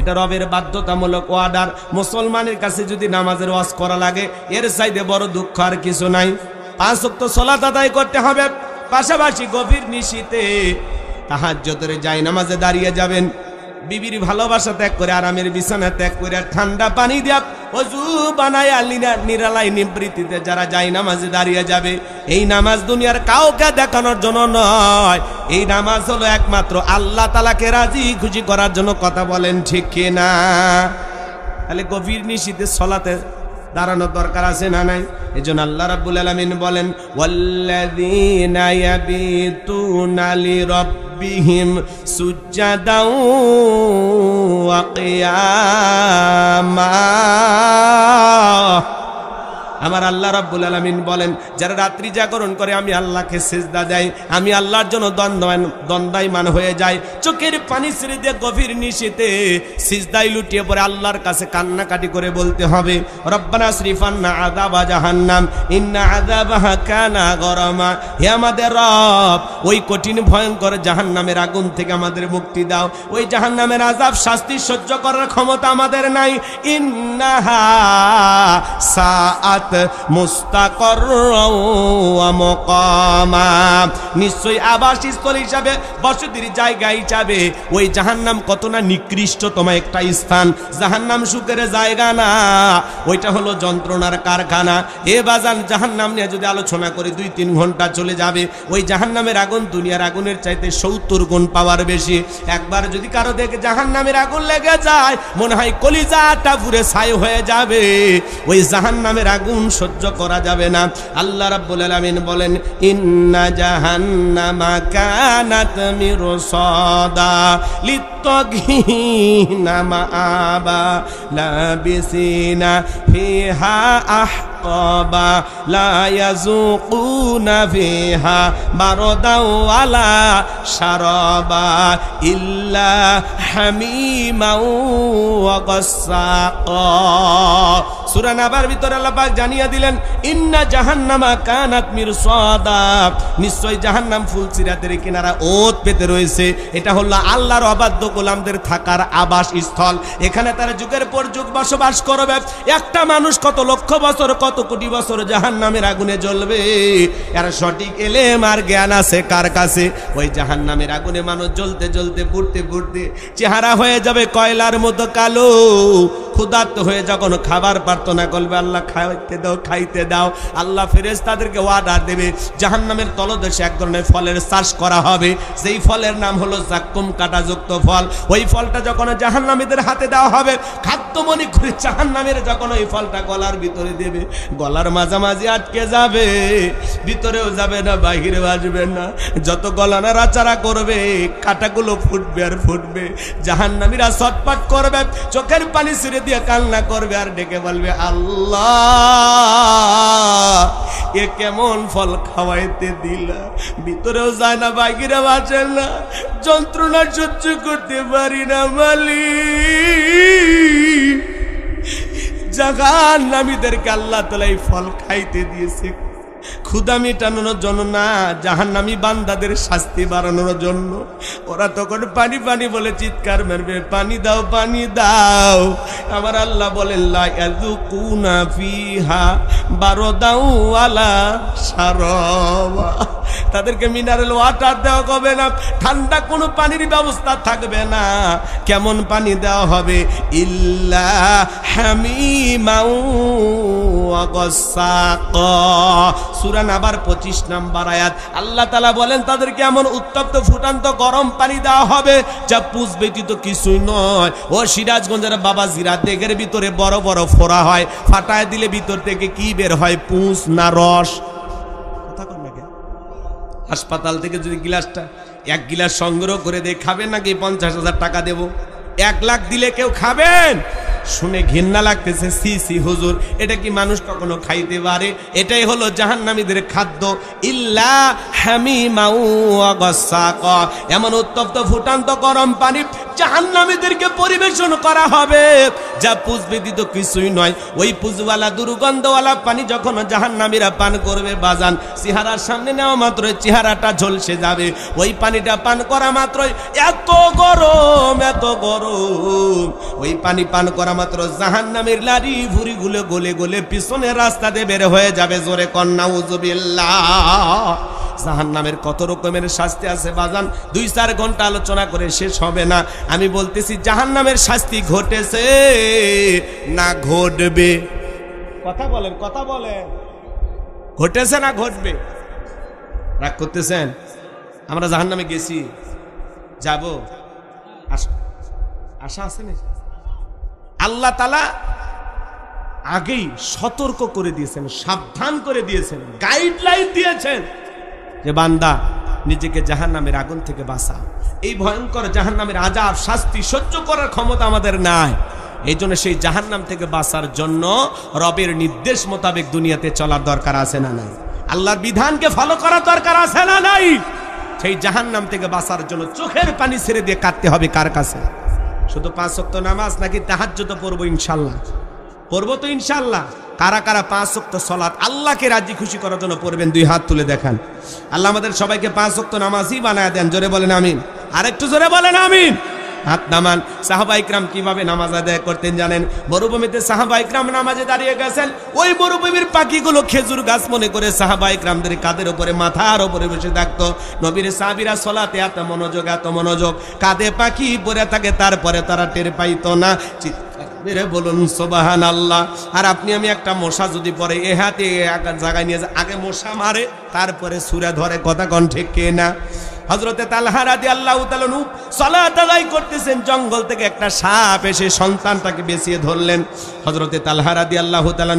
এটা রবের বাধ্যতামূলক ওয়ার্ডার। মুসলমানের কাছে যদি নামাজের ওয়াজ করা লাগে, এর চাইতে বড় দুঃখ আর কিছু নাই। 5 ওয়াক্ত সালাত আদায় করতে হবে, পাশাপাশি গভীর নিশীতে তাহাজ্জুদের জায়নামাজে দাঁড়িয়ে যাবেন। বিবির ভালোবাসা ত্যাগ করে, আরামের বিছানা ত্যাগ করে, ঠান্ডা পানি দিয়া ওযু বানায় নিরালাই নিবৃত্তিতে যারা জায়নামাজে দাঁড়িয়ে যাবে, এই নামাজ দুনিয়ার কাউকে দেখানোর জন্য নয়, এই নামাজ হলো একমাত্র আল্লাহ তাআলাকে রাজি খুশি করার জন্য। কথা বলেন ঠিক কিনা? তাহলে গভীর নিশীতে সালাতে দাঁড়ানোর দরকার আছে না নাই? এজন্য আল্লাহ রাব্বুল আলামিন বলেন ওয়াল্লাযীনা ইয়াবিতুনা লিরাব্বিহিম সুজ্জাদাও ওয়া কিয়ামা। আমার আল্লাহ রাব্বুল আলামিন বলেন যারা রাত্রি জাগরণ করে আমি আল্লাহকে সিজদা দেয়, আমি আল্লাহর জন্য দণ্ডায়মান হয়ে যায়, চোখের পানি ছেড়ে দিয়ে গভীর নিশীতে সিজদায় লুটিয়ে পড়ে আল্লাহর কাছে কান্নাকাটি করে বলতে হবে রব্বানা সরিফান্না আযাবা জাহান্নাম ইন্না আযাবাহা কানা গরামা। হে আমাদের রব, ওই কঠিন ভয়ঙ্কর জাহান্নামের আগুন থেকে আমাদের মুক্তি দাও। ওই জাহান্নামের আযাব শাস্তি সহ্য করার ক্ষমতা আমাদের নাই। ইন্নাহা সাআত মুস্তাকাররাও ওয়া মুকামা। নিশ্চয়ই আবাসস্থল হিসাবে, বসতির জায়গা হিসাবে ওই জাহান্নাম কত না নিকৃষ্টতম একটা স্থান। জাহান্নাম সুখের জায়গা না, ওইটা হলো যন্ত্রণার কারখানা। এ বাজান, জাহান্নাম নিয়ে যদি আলোচনা করি 2-3 ঘন্টা চলে যাবে। ওই জাহান্নামের আগুন দুনিয়ার আগুনের চাইতে 70 গুণ পাওয়ার বেশি। একবার যদি কারো দেখে জাহান্নামের আগুন লেগে যায়, মনে হয় কলিজাটা পুরে ছাই হয়ে যাবে। ওই জাহান্নামের আগুন সহ্য করা যাবে না। আল্লাহ রাব্বুল আলামিন বলেন ইন্না জাহান্নামা কানাত মিরসাদা লিত্তাগিনা মাআবা লাবিসিনা ফিহা আহকাবা লা ইয়াযুকুনা ফিহা বারদাও ওয়ালা শারাবা ইল্লা হামিমাও ওয়া গাসসাকা। সূরা নাবার ভিতরে আল্লাহ পাক জানিয়ে দিলেন ইন্না জাহান্নামা কানাত মিরসাদা, নিশ্চয় জাহান্নাম ফুলসিরাতের কিনারা ওত পেতে রয়েছে। এটা হলো আল্লাহর অবাধ্য গোলামদের থাকার আবাস স্থল। এখানে তারা যুগের পর যুগ বসবাস করবে। একটা মানুষ কত লক্ষ বছর, কত কোটি বছর জাহান্নামের আগুনে জ্বলবে, এর সঠিক এলেম আর জ্ঞান আছে কার কাছে? ওই জাহান্নামের আগুনে মানুষ জ্বলতে জ্বলতে পুড়তে পুড়তে চেহারা হয়ে যাবে কয়লার মতো কালো। ক্ষুধার্ত হয়ে যখন খাবার প্রার্থনা করবে, আল্লাহ খাইতে দাও খাইতে দাও, আল্লাহ ফেরেশতাদেরকে ওয়াদা দেবে জাহান্নামের তলদেশে এক ধরনের ফলের চাষ করা হবে। সেই ফলের নাম হলো জাক্কুম, কাঁটাযুক্ত ফল। ওই ফলটা যখন জাহান্নামীদের হাতে দেওয়া হবে, খাদ্য মনে করে জাহান্নামীর যখন ওই ফলটা গলার ভিতরে দেবে, গলার মাঝামাঝি আটকে যাবে, ভিতরেও যাবে না, বাহিরেও আসবে না। যত গলা নাড়াচাড়া করবে, কাঁটাগুলো ফুটবে আর ফুটবে। জাহান্নামীরা ছটফট করবে, চোখের পানি ছেড়ে দিয়ে কান্না করবে আর ডেকে বলবে আল্লাহ, এ কেমন ফল খাওয়াইতে দিলা, ভিতরেও যায় না, বাহিরেও আসে না, যন্ত্রণা সহ্য করতে পারি না মালিক। জাহান্নামীদেরকে আল্লাহ তাআলা এই ফল খাইতে দিয়েছে ক্ষুধা মেটানোর জন্য না, জাহান্নামী বান্দাদের শাস্তি বাড়ানোর জন্য। ওরা তখন পানি পানি বলে চিৎকার মারবে, পানি দাও পানি দাও। আমার আল্লাহ বলেন লা ইয়াযুকুনা ফিহা বারদাও ওয়ালা শারাবা। তাদেরকে মিনারেল ওয়াটার দেওয়া হবে না, ঠান্ডা কোনো পানির ব্যবস্থা থাকবে না। কেমন পানি দেওয়া হবে? ইল্লা হামিমাও ওয়া গাসসাকা। সূরা নাবার 25 নম্বর আয়াত। আল্লাহ তাআলা বলেন তাদেরকে এমন উত্তপ্ত ফুটান্ত গরম পানি দেওয়া হবে যা পুষ ব্যতীত কিছুই নয়। ও সিরাজগঞ্জের বাবা জিরা দেগের ভিতরে বড় বড় ফোড়া হয়, ফাটায় দিলে ভিতর থেকে কি বের হয়? পুষ না রস? কথা কর না কেন? হাসপাতাল থেকে যদি গিলাসটা 1 গিলাস সংগ্রহ করে দিয়ে খাবেন নাকি 50,000 টাকা দেব? 1 লাখ দিলে কেউ খাবেন? শুনে ঘৃণা লাগতেছে, সি সি হুজুর, এটা কি মানুষ কখনো খাইতে পারে? এটাই হলো জাহান্নামীদের খাদ্য। ইল্লা হামিমাও ওয়া গাসসাকা। এমন উত্তপ্ত ফুটান্ত গরম পানি জাহান্নামীদেরকে পরিবেশন করা হবে যা পুষ ব্যতীত কিছুই নয়। ওই পুজওয়ালা দুর্গন্ধওয়ালা পানি যখন জাহান্নামীরা পান করবে বাজান, চেহারার সামনে নেওয়া মাত্র চেহারাটা ঝলসে যাবে। ওই পানিটা পান করা মাত্রই এত গরম, এত গরম। ওই পানি পান করা মাত্র জাহান্নামের লারি ভুরি গুলো গলে গলে পিছনের রাস্তাতে বের হয়ে যাবে। জোরে কন্যা উযুবিল্লাহ। জাহান্নামের কত রকমের শাস্তি আছে বাজান, 2-4 ঘন্টা আলোচনা করে শেষ হবে না। আমি বলতেছি জাহান্নামের শাস্তি ঘটেছে না ঘটবে? কথা বলেন, কথা বলেন। ঘটেছে না ঘটবে? রাগ করতেছেন? আমরা জাহান্নামে গেছি, যাব, আশা আছে না? আল্লাহ তাআলা আগেই সতর্ক করে দিয়েছেন, সাবধান করে দিয়েছেন, গাইডলাইন দিয়েছেন যে বান্দা নিজেকে জাহান্নামের আগুন থেকে বাঁচা। এই ভয়ঙ্কর জাহান্নামের আযাব শাস্তি সহ্য করার ক্ষমতা আমাদের নাই। এই জন্য সেই জাহান্নাম থেকে বাঁচার জন্য রবের নির্দেশ মোতাবেক দুনিয়াতে চলার দরকার আছে না নাই? আল্লাহর বিধানকে ফলো করার দরকার আছে না নাই? সেই জাহান্নাম থেকে বাঁচার জন্য চোখের পানি ছেড়ে দিয়ে কাঁদতে হবে কার কাছে? শুধু 5 ওয়াক্ত নামাজ নাকি তাহাজ্জুদ পড়বো? ইনশাআল্লাহ পড়বো তো ইনশাআল্লাহ। কারা কারা 5 ওয়াক্ত সালাত আল্লাহকে রাজি খুশি করার জন্য পড়বেন? 2 হাত তুলে দেখান। আল্লাহ আমাদের সবাইকে 5 ওয়াক্ত নামাজই বানায় দেন। জোরে বলেন আমিন। আরেকটু জোরে বলেন আমিন। হাত নামান। সাহাবা ইকরাম কিভাবে নামাজ আদায় করতেন জানেন? মরুভূমিতে সাহাবা ইকরাম নামাজে দাঁড়িয়ে গেছেন, ওই মরুভূমির পাখিগুলো খেজুর গাছ মনে করে সাহাবা ইকরামদের কাঁধের উপরে, মাথার উপরে বসে থাকতো। নবীর সাহাবীরা সালাতে এত মনোযোগ, কাঁধে পাখি পড়ে থাকে, তারপরে তারা টের পাইতো না। মেরে বলুন সুবহানাল্লাহ। আর আপনি আমি একটা মশা যদি পরে এ হাতে এক জায়গায় নিয়ে যায়, আগে মশা মারে তারপরে সূরা ধরে, কথা কোন ঠিক কে না? হযরতে তালহা রাদিয়াল্লাহু তাআলা নু সালাত আদায় করতেছেন, জঙ্গল থেকে একটা সাপ এসে সন্তানটাকে বেঁচিয়ে ধরলেন। হযরতে তালহা রাদিয়াল্লাহু তাআলা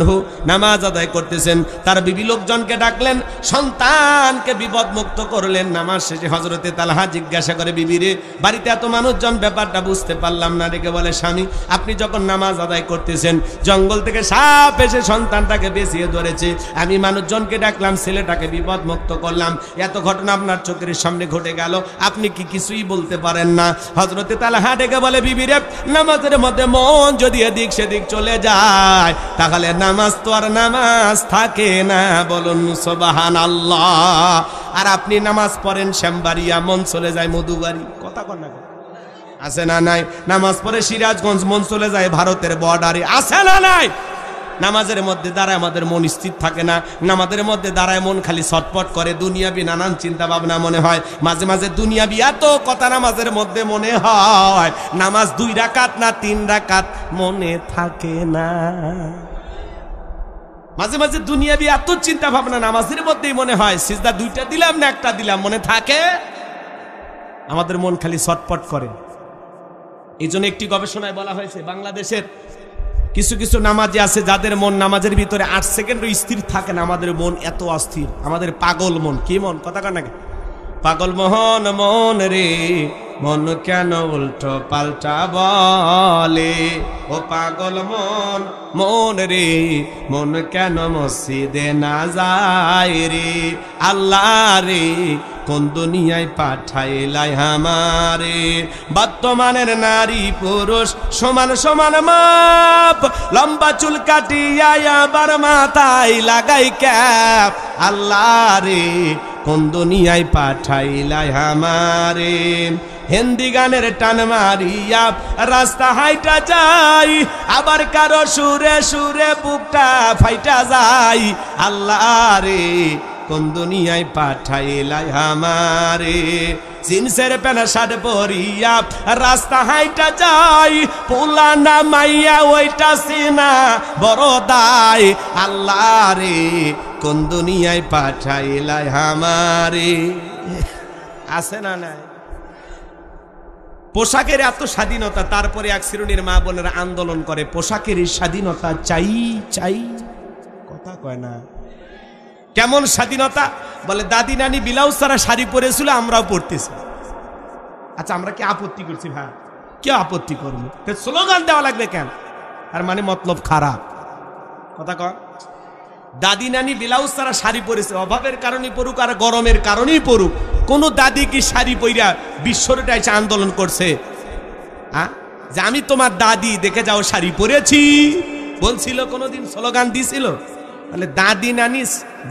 নামাজ আদায় করতেছেন, তার বিবি লোকজনকে ডাকলেন, সন্তানকে বিপদমুক্ত করলেন। নামাজ শেষে হযরতে তালহা জিজ্ঞাসা করে, বিবিরে বাড়িতে এত মানুষজন, ব্যাপারটা বুঝতে পারলাম না। ডেকে বলে, স্বামী আপনি যখন নামাজ আদায় করতেছেন, জঙ্গল থেকে সাপ এসে সন্তানটাকে বেঁচিয়ে ধরেছে, আমি মানুষজনকে ডাকলাম, ছেলেটাকে বিপদমুক্ত করলাম, এত ঘটনা আপনার চোখের সামনে ঘটে গেল, আপনি কি কিছুই বলতে পারেন না? হযরতে তালহা ডেকে বলে, বিবিরে নামাজের মধ্যে মন যদি এদিক সেদিক চলে যায়, তাহলে নামাজ তো আর নামাজ থাকে না। বলুন সুবহানাল্লাহ। আর আপনি নামাজ পড়েন শ্যামবাড়িয়া, মন চলে যায় মধুবাড়ি, কথা কন না আছে না নাই? নামাজ পড়ে সিরাজগঞ্জ, মন চলে যায় ভারতের বর্ডারে, আছে না নাই? নামাজের মধ্যে দাঁড়ায় আমাদের মন স্থির থাকে না, নামাজের মধ্যে দাঁড়ায় মন খালি ছটপট করে, দুনিয়াবি নানান চিন্তা ভাবনা মনে হয়, মাঝে মাঝে দুনিয়াবি এত কথা নামাজের মধ্যে মনে হয়, নামাজ 2 রাকাত না 3 রাকাত মনে থাকে না। মাঝে মাঝে দুনিয়াবি এত চিন্তা ভাবনা নামাজের মধ্যেই মনে হয়, সিজদা 2টা দিলাম না 1টা দিলাম, মনে থাকে? আমাদের মন খালি ছটপট করে। এই জন্য একটি গবেষণায় বলা হয়েছে, বাংলাদেশের কিছু কিছু নামাজি আছে যাদের মন নামাজের ভিতরে 8 সেকেন্ডও স্থির থাকে না। আমাদের মন এত অস্থির, আমাদের পাগল মন। কি মন? কথা কন না? পাগল মোহন মন রে, মন কেন উল্টো পাল্টা বলে? ও পাগল মন মন রে, মন কেন মসজিদে না যায় রে? আল্লাহ রে কোন দুনিয়ায় পাঠাইলাই আমারে? বর্তমানের নারী পুরুষ সমান সমান মাপ, লম্বা চুল কাটিয়া আবার মাথায় লাগাই ক্যাপ। আল্লাহ রে কোন দুনিয়ায় পাঠাইলাই আমারে? হিন্দি গানের টান মারিয়া রাস্তা হাইটা যাই, আবার কারো সুরে সুরে বুকটা ফাইটা যাই। আল্লাহ রে কোন দুনিয়ায় পাঠাইলাই আমারে? জিন্সের প্যান্ট শার্ট পরিয়া রাস্তা হাইটা যাই, পোলা না মাইয়া ওইটা সিনা বড় দায়। আল্লাহ রে কোন দুনিয়ায় পাঠাইলাই আমারে? আছে না নাই? পোশাকের এত স্বাধীনতা, তারপরে এক শ্রেণীর মা বোনেরা আন্দোলন করে, পোশাকের স্বাধীনতা চাই চাই, কথা কয় না। কেমন স্বাধীনতা? বলে দাদি নানি ব্লাউজ ছাড়া শাড়ি পরেছিল, আমরাও পরতেছি। আচ্ছা আমরা কি আপত্তি করছি? ভাই কি আপত্তি করবো? স্লোগান দেওয়া লাগবে কেন? আর মানে মতলব খারাপ, কথা কয়। দাদি নানি ব্লাউজ ছাড়া শাড়ি পরেছে, অভাবের কারণে পড়ুক আর গরমের কারণেই পড়ুক, কোন দাদি কি শাড়ি পইরা বিশ্বটা এসে আন্দোলন করছে? যে আমি তোমার দাদি, দেখে যাও শাড়ি পরেছি বলছিল? কোনোদিন স্লোগান দিছিল? তাহলে দাদি নানি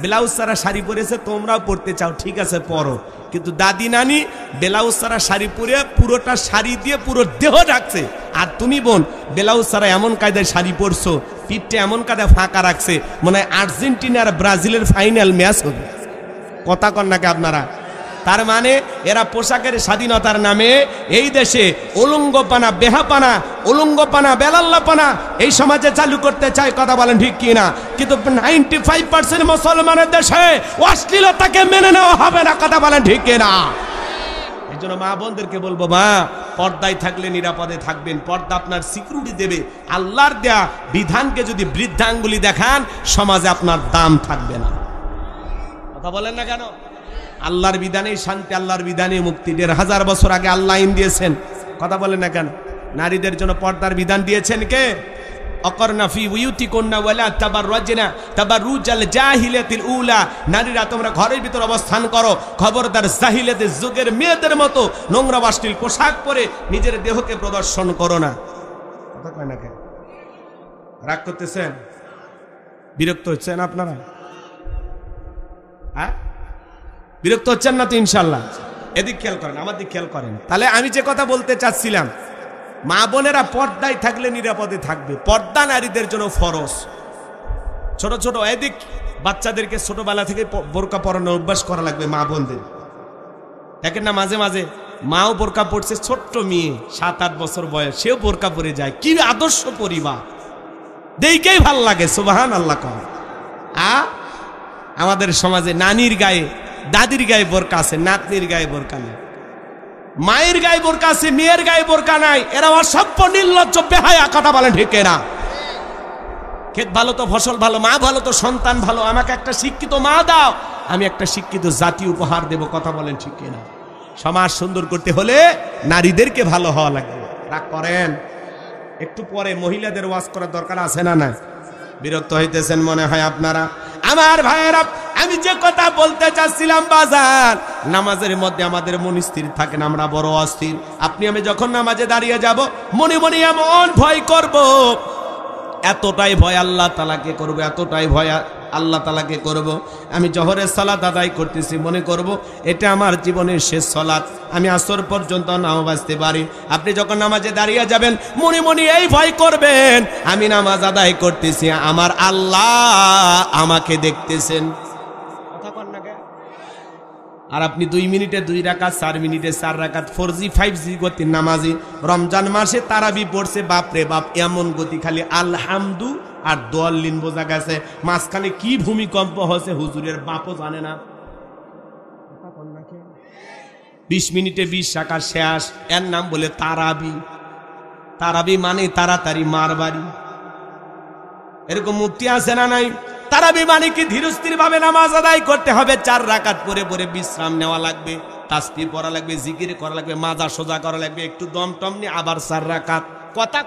ব্লাউজ ছাড়া শাড়ি পরেছে, তোমরাও পড়তে চাও, ঠিক আছে পরো, কিন্তু দাদি নানি ব্লাউজ ছাড়া শাড়ি পরে পুরোটা শাড়ি দিয়ে পুরো দেহ ঢাকছে, আর তুমি বোন ব্লাউজ ছাড়া এমন কায়দায় শাড়ি পরছো, পিঠটা এমন কায়দায় ফাঁকা রাখছে, মনে হয় আর্জেন্টিনা আর ব্রাজিলের ফাইনাল ম্যাচ হবে। কথা কন নাকি আপনারা? তার মানে এরা পোশাকের স্বাধীনতার নামে এই দেশে উলঙ্গপানা, বেহাপানা, উলঙ্গপানা, বেলাল্লাপানা এই সমাজে চালু করতে চায়। কথা বলেন ঠিক কি না? কিন্তু 95% মুসলমানের দেশে অশ্লীলতাকে মেনে নেওয়া হবে না। কথা বলেন ঠিক কি না? এই জন্য মা বোনদেরকে বলবো, মা পর্দায় থাকলে নিরাপদে থাকবেন, পর্দা আপনার সিকিউরিটি দেবে। আল্লাহর দেয়া বিধানকে যদি বৃদ্ধাঙ্গুলি দেখান, সমাজে আপনার দাম থাকবে না। কথা বলেন না কেন? আল্লাহর বিধানেই শান্তি, আল্লাহর বিধানে মুক্তি। 1500 বছর আগে আল্লাহ আইন দিয়েছেন। কথা বলেন না কেন? নারীদের জন্য পর্দার বিধান দিয়েছেন কে? অকরনা ফি বুয়ুতিকুন্না ওয়ালা তাবাররাজনা তাবাররুজাল জাহিলিয়াতিল উলা। নারীরা তোমরা ঘরের ভিতর অবস্থান করো, খবরদার জাহিলিয়াতের যুগের মেয়েদের মতো নোংরা অশ্লীল পোশাক পরে নিজের দেহকে প্রদর্শন করো না। কথা কয় না কেন? রাগ করতেছেন? বিরক্ত হচ্ছেন আপনারা? হ্যাঁ, বিরক্ত হচ্ছেন না তো? ইনশাল্লাহ। এদিক খেয়াল করেন, আমার দিক খেয়াল করেন। তাহলে আমি যে কথা বলতে চাচ্ছিলাম, মা বোনেরা পর্দায় থাকলে নিরাপদে থাকবে। পর্দা নারীদের জন্য ফরজ। ছোট ছোট এদিক বাচ্চাদেরকে ছোটবেলা থেকে বোরকা পরানোর অভ্যাস করা লাগবে মা বোনদের। দেখেন না, মাঝে মাঝে মাও বোরকা পড়ছে, ছোট্ট মেয়ে 7-8 বছর বয়স, সেও বোরকা পরে যায়। কি আদর্শ পরিবার, দেখেই ভাল লাগে। সুবহানাল্লাহ। আমাদের সমাজে নানির গায়ে, দাদির গায়ে বোরকা আছে, নাতনির গায়ে বোরকা নেই। মায়ের গায়ে বোরকা আছে, মেয়ের গায়ে বোরকা নাই। এরা অসভ্য, নির্লজ্জ, বেহায়া। কথা বলেন ঠিক না? ক্ষেত ভালো তো ফসল ভালো, মা ভালো তো সন্তান ভালো। আমাকে একটা শিক্ষিত মা দাও, আমি একটা শিক্ষিত জাতি উপহার দেব। কথা বলেন ঠিক না? সমাজ সুন্দর করতে হলে নারীদেরকে ভালো হওয়া লাগবে। রাগ করেন? একটু পরে মহিলাদের ওয়াজ করার দরকার আছে না? না, বিরক্ত হইতেছেন মনে হয় আপনারা। আমার ভাইয়েরা, আমি যে কথা বলতে চাচ্ছিলাম, বাজার নামাজের মধ্যে আমাদের মন স্থির থাকে না, আমরা বড় অস্থির। আপনি আমি যখন নামাজে দাঁড়িয়ে যাব, মনে মনে এমন ভয় করব, এতটাই ভয় আল্লাহ তাআলাকে করব, এতটাই ভয় আল্লাহ তাআলাকে করব। আমি জোহরের সালাত আদায় করতেছি, মনে করব এটা আমার জীবনের শেষ সালাত, আমি আসর পর্যন্ত নাও বাঁচতে পারি। আপনি যখন নামাজে দাঁড়িয়ে যাবেন, মনে মনে এই ভয় করবেন, আমি নামাজ আদায় করতেছি, আমার আল্লাহ আমাকে দেখতেছেন। কথা কন না কেন? আর আপনি 2 মিনিটে 2 রাকাত, 4 মিনিটে 4 রাকাত, 4G 5G গতির নামাজি। রমজান মাসে তারাবি পড়ছে, বাপরে বাপ, এমন গতি, খালি আলহামদু আর দোয়াল্লিন বোঝা গেছে। মাঝখানে কি ভূমিকম্প হয়েছে হুজুরের বাপও জানে না। 20 মিনিটে 20 রাকাত শেষ। এর নাম বলে তারাবি। তারাবি মানে তাড়াতাড়ি মারবাড়ি। এরকম মুক্তি আছে না নাই? তারাবি মানে কি ধীরস্থির ভাবে নামাজ আদায় করতে হবে। 4 রাকাত পরে পরে বিশ্রাম নেওয়া লাগবে, তাসবিহ পড়া লাগবে, জিকির করা লাগবে, মাজা সোজা করা লাগবে, একটু দম টম নিয়ে আবার 4 রাকাত। কথা।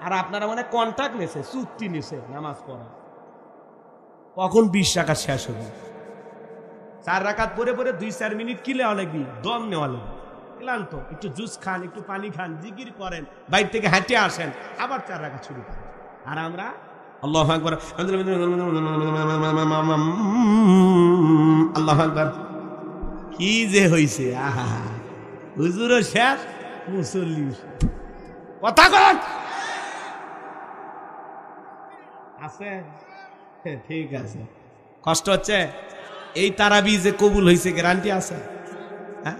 আর আপনারা মানে কন্ট্রাক্ট নিছে, চুক্তি নিছে নামাজ পড়া। কখন 20 রাকাত শেষ হবে? 4 রাকাত পরে পরে 2-4 মিনিট কি নেওয়া লাগবে? দম নেওয়া লাগবে। ক্লান্ত, একটু জুস খান, একটু পানি খান, জিকির করেন, বাইরে থেকে হেঁটে আসেন, আবার 4 রাকাত শুরু করেন। আর আমরা আল্লাহু আকবার, আল্লাহু আকবার। কি যে হইছে! আহা, হুজুরও শেষ, মুসল্লি। কথা কন আছে? ঠিক আছে। কষ্ট হচ্ছে? এই তারাবি যে কবুল হয়েছে, গ্যারান্টি আছে? হ্যাঁ,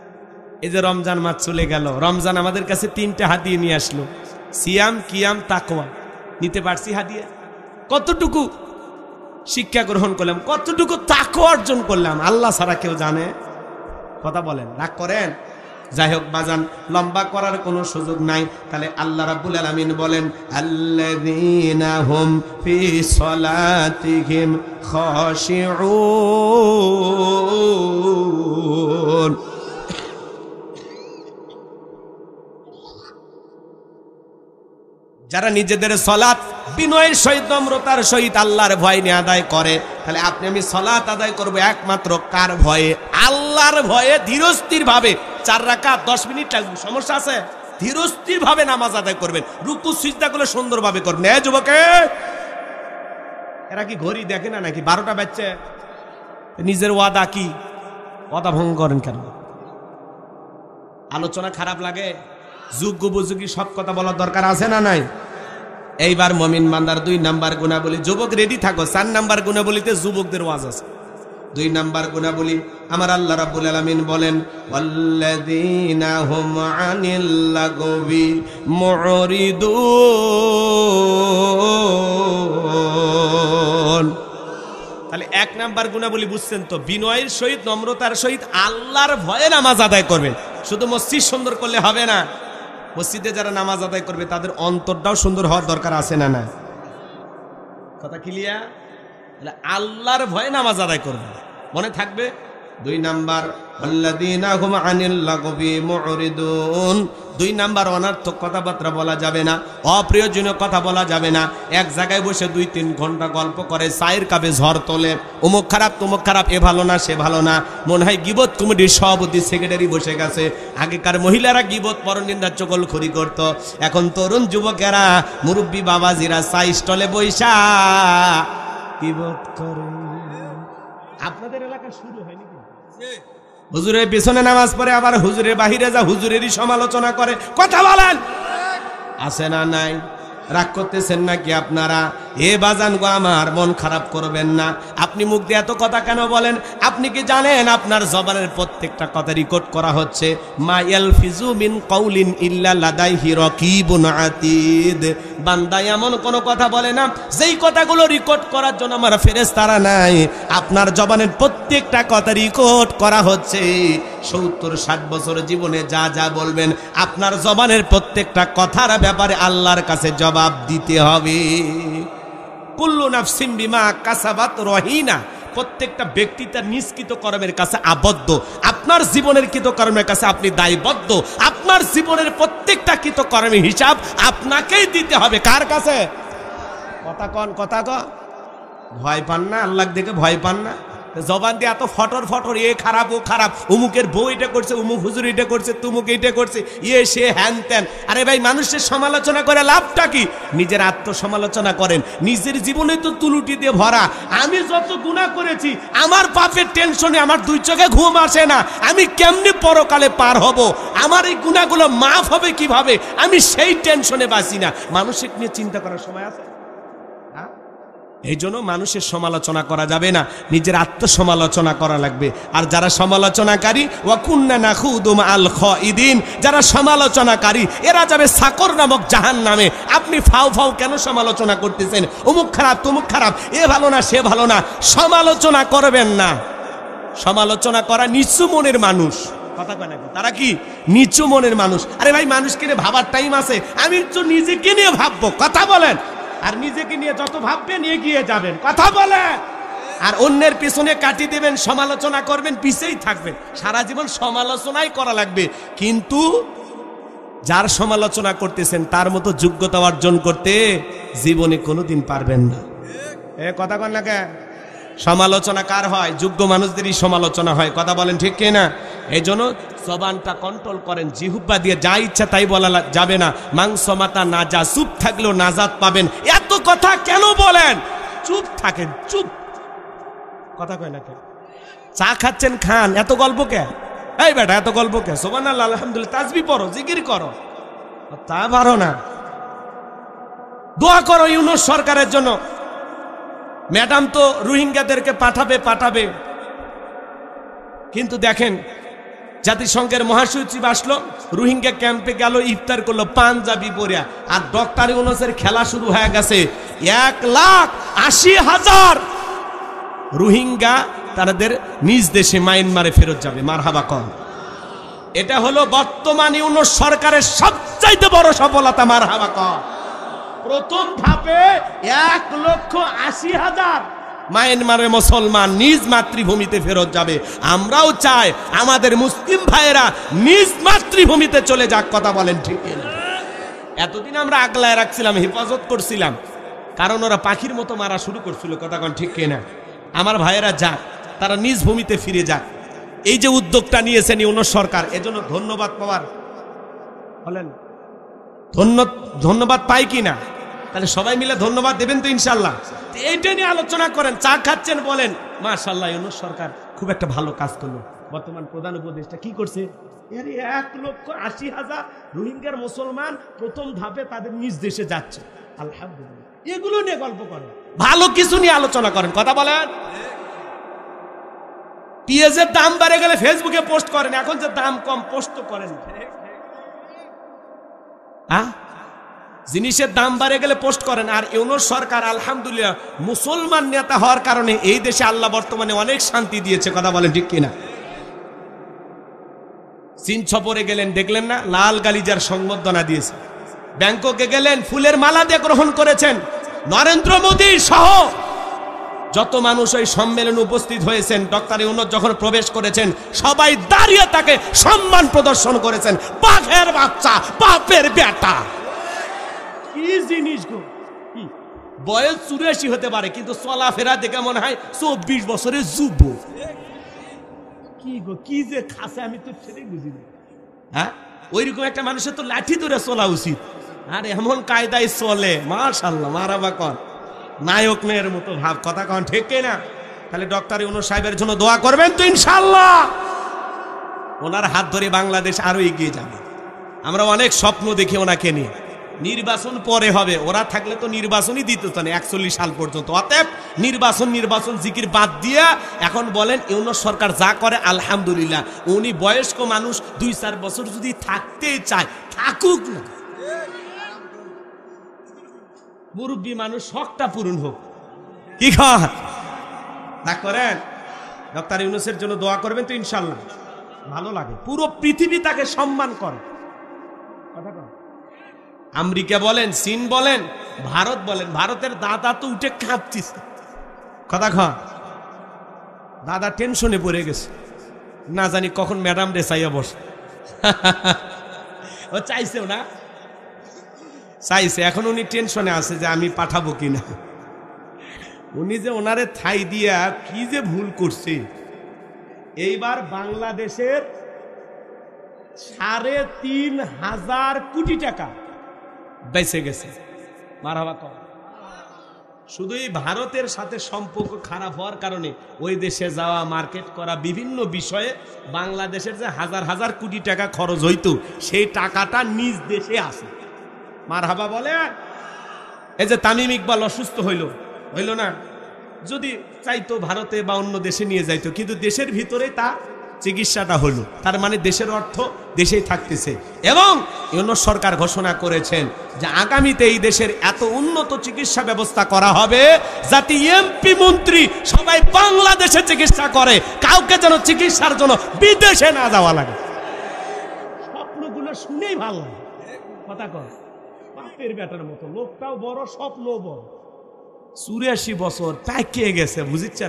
এই যে রমজান মাস চলে গেল, রমজান আমাদের কাছে 3টা হাদিয়া নিয়ে আসলো, সিয়াম, কিয়াম, তাকওয়া। নিতে পারছি হাদিয়া? কতটুকু শিক্ষা গ্রহণ করলাম, কতটুকু তাকওয়া অর্জন করলাম, আল্লাহ ছাড়া কেউ জানে? কথা বলেন, রাগ করেন? যাই হোক বাজান, লম্বা করার কোনো সুযোগ নাই। তাহলে আল্লাহ রাব্বুল আলামিন বলেন, আল্লাযীনা হুম ফি সলাতিহিম খাশিউন। যারা নিজেদের সালাত বিনয়ের সহিত, নম্রতার সহিত আল্লাহর ভয় নিয়ে আদায় করে। তাহলে আপনি আমি সালাত আদায় করব একমাত্র কার ভয়ে? আল্লাহর ভয়ে, ধীরস্থির ভাবে। 4 রাকাত 10 মিনিট লাগবে, সমস্যা আছে? ধীরস্থির ভাবে নামাজ আদায় করবেন, রুকু সিজদা গুলো সুন্দরভাবে করবেন। এ যুবকে, এরা কি ঘড়ি দেখে না নাকি? 12টা বাজছে। নিজের ওয়াদা কি? ওয়াদা ভঙ্গ করেন কেন? আলোচনা খারাপ লাগে? যোগ্য বুজুর্গি সব কথা বলার দরকার আছে না নাই? এইবার মুমিন বান্দার 2 নাম্বার গুণাবলী। যুবক রেডি থাকো, 4 নাম্বার গুণাবলীতে যুবকদের ওয়াজ আছে। 2 নাম্বার গুণাবলী আমার আল্লাহ রাব্বুল আলামিন বলেন, ওয়াল্লাযীনা হুম আনিল লাগবি মুরিদুন। তাহলে 1 নাম্বার গুণাবলী বুঝছেন তো? বিনয়ের সহিত, নম্রতার সহিত আল্লাহর ভয়ে নামাজ আদায় করবেন। শুধু মসজিদ সুন্দর করলে হবে না, মসজিদে যারা নামাজ আদায় করবে তাদের অন্তরটাও সুন্দর হওয়ার দরকার আছে না? না, কথা ক্লিয়ার? আল্লাহর ভয়ে নামাজ আদায় করবে, মনে থাকবে। 2 নাম্বার আল্লাযীনা হুম আনিল লাগবি মুরিদুন। 2 নাম্বার অনর্থক কথাবার্তা বলা যাবে না, অপ্রয়োজনীয় কথা বলা যাবে না। এক জায়গায় বসে 2-3 ঘন্টা গল্প করে, চায়ের কাপে ঝড় তোলে, অমুক খারাপ তমুক খারাপ, এ ভালো না সে ভালো না। মনে হয় গীবত কমিটির সভাপতি সেক্রেটারি বসে গেছে। আগেকার মহিলারা গীবত পরনিন্দা চগলখড়ি করত, এখন তরুণ যুবকেরা মুরব্বী বাবাজিরা চা স্টলে বইসা গীবত করে। আপনাদের এলাকা শুরু হয়নি? হুজুরের পেছনে নামাজ পড়ে আবার হুজুরের বাহিরে যা হুজুরেরই সমালোচনা করে, কথা বলেন আছে না নাই? রাগ করতেছেন নাকি আপনারা? এ বাজান গো আমার, মন খারাপ করবেন না। আপনি মুখ দিয়ে এত কথা কেন বলেন? আপনি কি জানেন আপনার জবানের প্রত্যেকটা কথা রেকর্ড করা হচ্ছে? মা ইয়ালফিজু মিন কাউলিন ইল্লা লাদাইহি রাকিবুন আতীদ। বান্দা এমন কোন কথা বলে না যেই কথাগুলো রেকর্ড করার জন্য আমার ফেরেশতারা নাই। আপনার জবানের প্রত্যেকটা কথা রেকর্ড করা হচ্ছে। 70-60 বছর জীবনে যা যা বলবেন, আপনার জবানের প্রত্যেকটা কথার ব্যাপারে আল্লাহর কাছে জবাব দিতে হবে। কুল্লু নাফসিন বিমা কাসাবাত রহিনা। প্রত্যেকটা ব্যক্তি তার নিষ্কৃত কর্মের কাছে আবদ্ধ। আপনার জীবনের কৃতকর্মের কাছে আপনি দায়বদ্ধ। আপনার জীবনের প্রত্যেকটা কৃতকর্মের হিসাব আপনাকেই দিতে হবে। কার কাছে? কথা কন, কথা কন। ভয় পান না? আল্লাহ দেখে ভয় পান না? জবান দিয়ে এত ফটর ফটর, এ খারাপ ও খারাপ, অমুকের বউ এটা করছে, অমুক হুজুর এটা করছে, তুমুক এটা করছে, ইয়ে সে হ্যান ত্যান। আরে ভাই, মানুষের সমালোচনা করে লাভটা কি? নিজের আত্মসমালোচনা করেন। নিজের জীবনে তো তুলুটি দিয়ে ভরা। আমি যত গুনাহ করেছি, আমার পাপের টেনশনে আমার 2 চোখে ঘুম আসে না। আমি কেমনি পরকালে পার হব, আমার এই গুনাহগুলো মাফ হবে কিভাবে, আমি সেই টেনশনে বাঁচি না। মানুষের নিয়ে চিন্তা করার সময় আছে? এই জন্য মানুষের সমালোচনা করা যাবে না, নিজের আত্মসমালোচনা করা লাগবে। আর যারা সমালোচনাকারী, ওয়া কুন্না নাখুদু মাআল খাইদিন, যারা সমালোচনাকারী এরা যাবে সাকর নামক জাহান্নামে। আপনি ফাও ফাও কেন সমালোচনা করতেছেন? অমুক খারাপ তমুক খারাপ, এ ভালো না সে ভালো না, সমালোচনা করবেন না। সমালোচনা করা নিচু মনের মানুষ, কথা কয় না, তারা কি নিচু মনের মানুষ। আরে ভাই, মানুষকে নিয়ে ভাবার টাইম আছে? আমি তো নিজেকে নিয়ে ভাববো, কথা বলেন। আর নিজেকে নিয়ে যত ভাববেন এগিয়ে যাবেন, কথা বলে। আর অন্যের পিছনে কাটি দেবেন, সমালোচনা করবেন, পিছেই থাকবেন। সারা জীবন সমালোচনাই করা লাগবে। কিন্তু যার সমালোচনা করতেছেন তার মতো যোগ্যতা অর্জন করতে জীবনে কোনোদিন পারবেন না। এ কথা কন না কেন? সমালোচনা কার হয়? যোগ্য মানুষদেরই সমালোচনা হয়, কথা বলেন ঠিক কি না? এই জন্য জবানটা কন্ট্রোল করেন। জিহুব্বা দিয়ে যা ইচ্ছা তাই বলা যাবে না। মাংস মাতা না যা, চুপ থাকলেও নাজাত পাবেন। এত কথা কেন বলেন? চুপ থাকেন, চুপ। কথা কয় না কেন? চা খাচ্ছেন, খান, এত গল্প কে? এই বেটা, এত গল্প কে? সুবহানাল্লাহ, আলহামদুলিল্লাহ, তাসবিহ পড়ো, জিকির করো, তা পারো না? দোয়া করো ইউনূস সরকারের জন্য। ম্যাডাম তো রোহিঙ্গাদেরকে পাঠাবে, কিন্তু দেখেন জাতিসংঘের মহাসচিব আসলো, রোহিঙ্গা ক্যাম্পে গেল, ইফতার করলো পাঞ্জাবি পরিয়া। আর ডক্টর ইউনূসের খেলা শুরু হয়ে গেছে। 1,80,000 রোহিঙ্গা তাদের নিজ দেশে মায়ানমারে ফেরত যাবে। মারহাবা কর। এটা হলো বর্তমান ইউনূস সরকারের সবচাইতে বড় সফলতা। মারহাবা কর। প্রথম ধাপে 1,80,000 মায়ানমারের মুসলমান নিজ মাতৃভূমিতে ফেরত যাবে। আমরাও চাই আমাদের মুসলিম ভাইয়েরা নিজ মাতৃভূমিতে চলে যাক, কথা বলেন ঠিক না? এতদিন আমরা আগলায় রাখছিলাম, হেফাজত করছিলাম, কারণ ওরা পাখির মতো মারা শুরু করছিল, কথা কন ঠিক না? আমার ভাইয়েরা যাক, তারা নিজ ভূমিতে ফিরে যাক। এই যে উদ্যোগটা নিয়েছেন ইউনূস সরকার, এজন্য ধন্যবাদ পাওয়ার বলেন, ধন্যবাদ পাই কি না? তাহলে সবাই মিলে ধন্যবাদ দেবেন তো ইনশাল্লাহ। এইটা নিয়ে আলোচনা করেন, চা খাচ্ছেন, বলেন মাশাআল্লাহ ইউনূস সরকার খুব একটা ভালো কাজ করলো। বর্তমান প্রধান উপদেষ্টা কি করছে? 1,80,000 রোহিঙ্গার মুসলমান প্রথম ধাপে তাদের নিজ দেশে যাচ্ছে, আলহামদুলিল্লাহ। এগুলো নিয়ে গল্প করেন, ভালো কিছু নিয়ে আলোচনা করেন, কথা বলেন। পেঁয়াজের দাম বেড়ে গেলে ফেসবুকে পোস্ট করেন, এখন যে দাম কম পোস্ট করেন। জিনিসের দাম বাড়ে গেলে পোস্ট করেন। আর ইউনূস সরকার আলহামদুলিল্লাহ মুসলমান নেতা হওয়ার কারণে এই দেশে আল্লাহ বর্তমানে অনেক শান্তি দিয়েছে, কথা বলেন ঠিক কিনা? চীন সফরে গেলেন, দেখলেন না লাল গালিজার সংবর্ধনা দিয়েছে। ব্যাংককে গেলেন, ফুলের মালা দিয়ে গ্রহণ করেছেন। নরেন্দ্র মোদী সহ যত মানুষ ওই সম্মেলনে উপস্থিত হয়েছেন, ডক্টর ইউনূস যখন প্রবেশ করেছেন সবাই দাঁড়িয়ে তাকে সম্মান প্রদর্শন করেছেন। বাঘের বাচ্চা, বাপের বেটা, কি জিনিস গো! বয়স 84 হতে পারে, কিন্তু চলাফেরা দেখে মনে হয় 24 বছরের যুবক। কি গো, কি যে খাসে আমি তো সেটাই বুঝি না। হ্যাঁ, ওইরকম একটা মানুষের তো লাঠি ধরে চলা উচিত। আর এমন কায়দায় চলে, মাশাআল্লাহ, মারাবা কর, নায়ক মেয়ের মতো ভাব। কথা কন ঠিক না? তাহলে ডক্টর ইউনূস সাহেবের জন্য দোয়া করবেন তো ইনশাআল্লাহ। ওনার হাত ধরে বাংলাদেশ আরো এগিয়ে যাবে। আমরা অনেক স্বপ্ন দেখি ওনাকে নিয়ে। নির্বাচন পরে হবে, ওরা থাকলে তো নির্বাচনই দিত না 41 সাল পর্যন্ত। অতএব নির্বাচন জিকির বাদ দিয়া এখন বলেন ইউনূস সরকার যা করে আলহামদুলিল্লাহ। উনি বয়স্ক মানুষ, 2-4 বছর যদি থাকতেই চায় থাকুক না, মুরব্বী মানুষ, শখটা পূরণ হোক। কি না করেন? ডক্টর ইউনূসের জন্য দোয়া করবেন তো ইনশাআল্লাহ। ভালো লাগে, পুরো পৃথিবী তাকে সম্মান করে। কথা কন। আমেরিকা বলেন, চীন বলেন, ভারত বলেন, ভারতের দাদা তো উঠে কাঁপতিছে। কথা কন। দাদা টেনশনে পড়ে গেছে, না জানি কখন ম্যাডাম রে চাইয়া বসে। ও চাইছেও না, চাইছে, এখন উনি টেনশনে আছে যে আমি পাঠাবো কিনা। উনি যে ওনারে থাই দিয়া কি যে ভুল করছে। এইবার বাংলাদেশের 3,500 কোটি টাকা বেঁচে গেছে। মারহাবা কর। শুধু এই ভারতের সাথে সম্পর্ক খারাপ হওয়ার কারণে ওই দেশে যাওয়া, মার্কেট করা, বিভিন্ন বিষয়ে বাংলাদেশের যে হাজার হাজার কোটি টাকা খরচ হইতো, সেই টাকাটা নিজ দেশে আসে। মারহাবা বলে। এই যে তামিম ইকবাল অসুস্থ হইল না, যদি চাইতো ভারতে বা অন্য দেশে নিয়ে যাইতো, কিন্তু দেশের ভিতরে তা চিকিৎসাটা হলো। তার মানে দেশের অর্থ দেশেই থাকতেছে। এবং ইউনূস সরকার ঘোষণা করেছেন যে আগামীতে এই দেশের এত উন্নত চিকিৎসা ব্যবস্থা করা হবে যাতে এমপি মন্ত্রী সবাই বাংলাদেশে চিকিৎসা করে, কাউকে যেন চিকিৎসার জন্য বিদেশে না যাওয়া লাগে। স্বপ্নগুলো শুনেই ভালো লাগে। কথা কর, বাপের বেটার মতো, লোকটাও বড়, স্বপ্নও বড়। 84 বছর পাকিয়ে গেছে, বুঝছেন?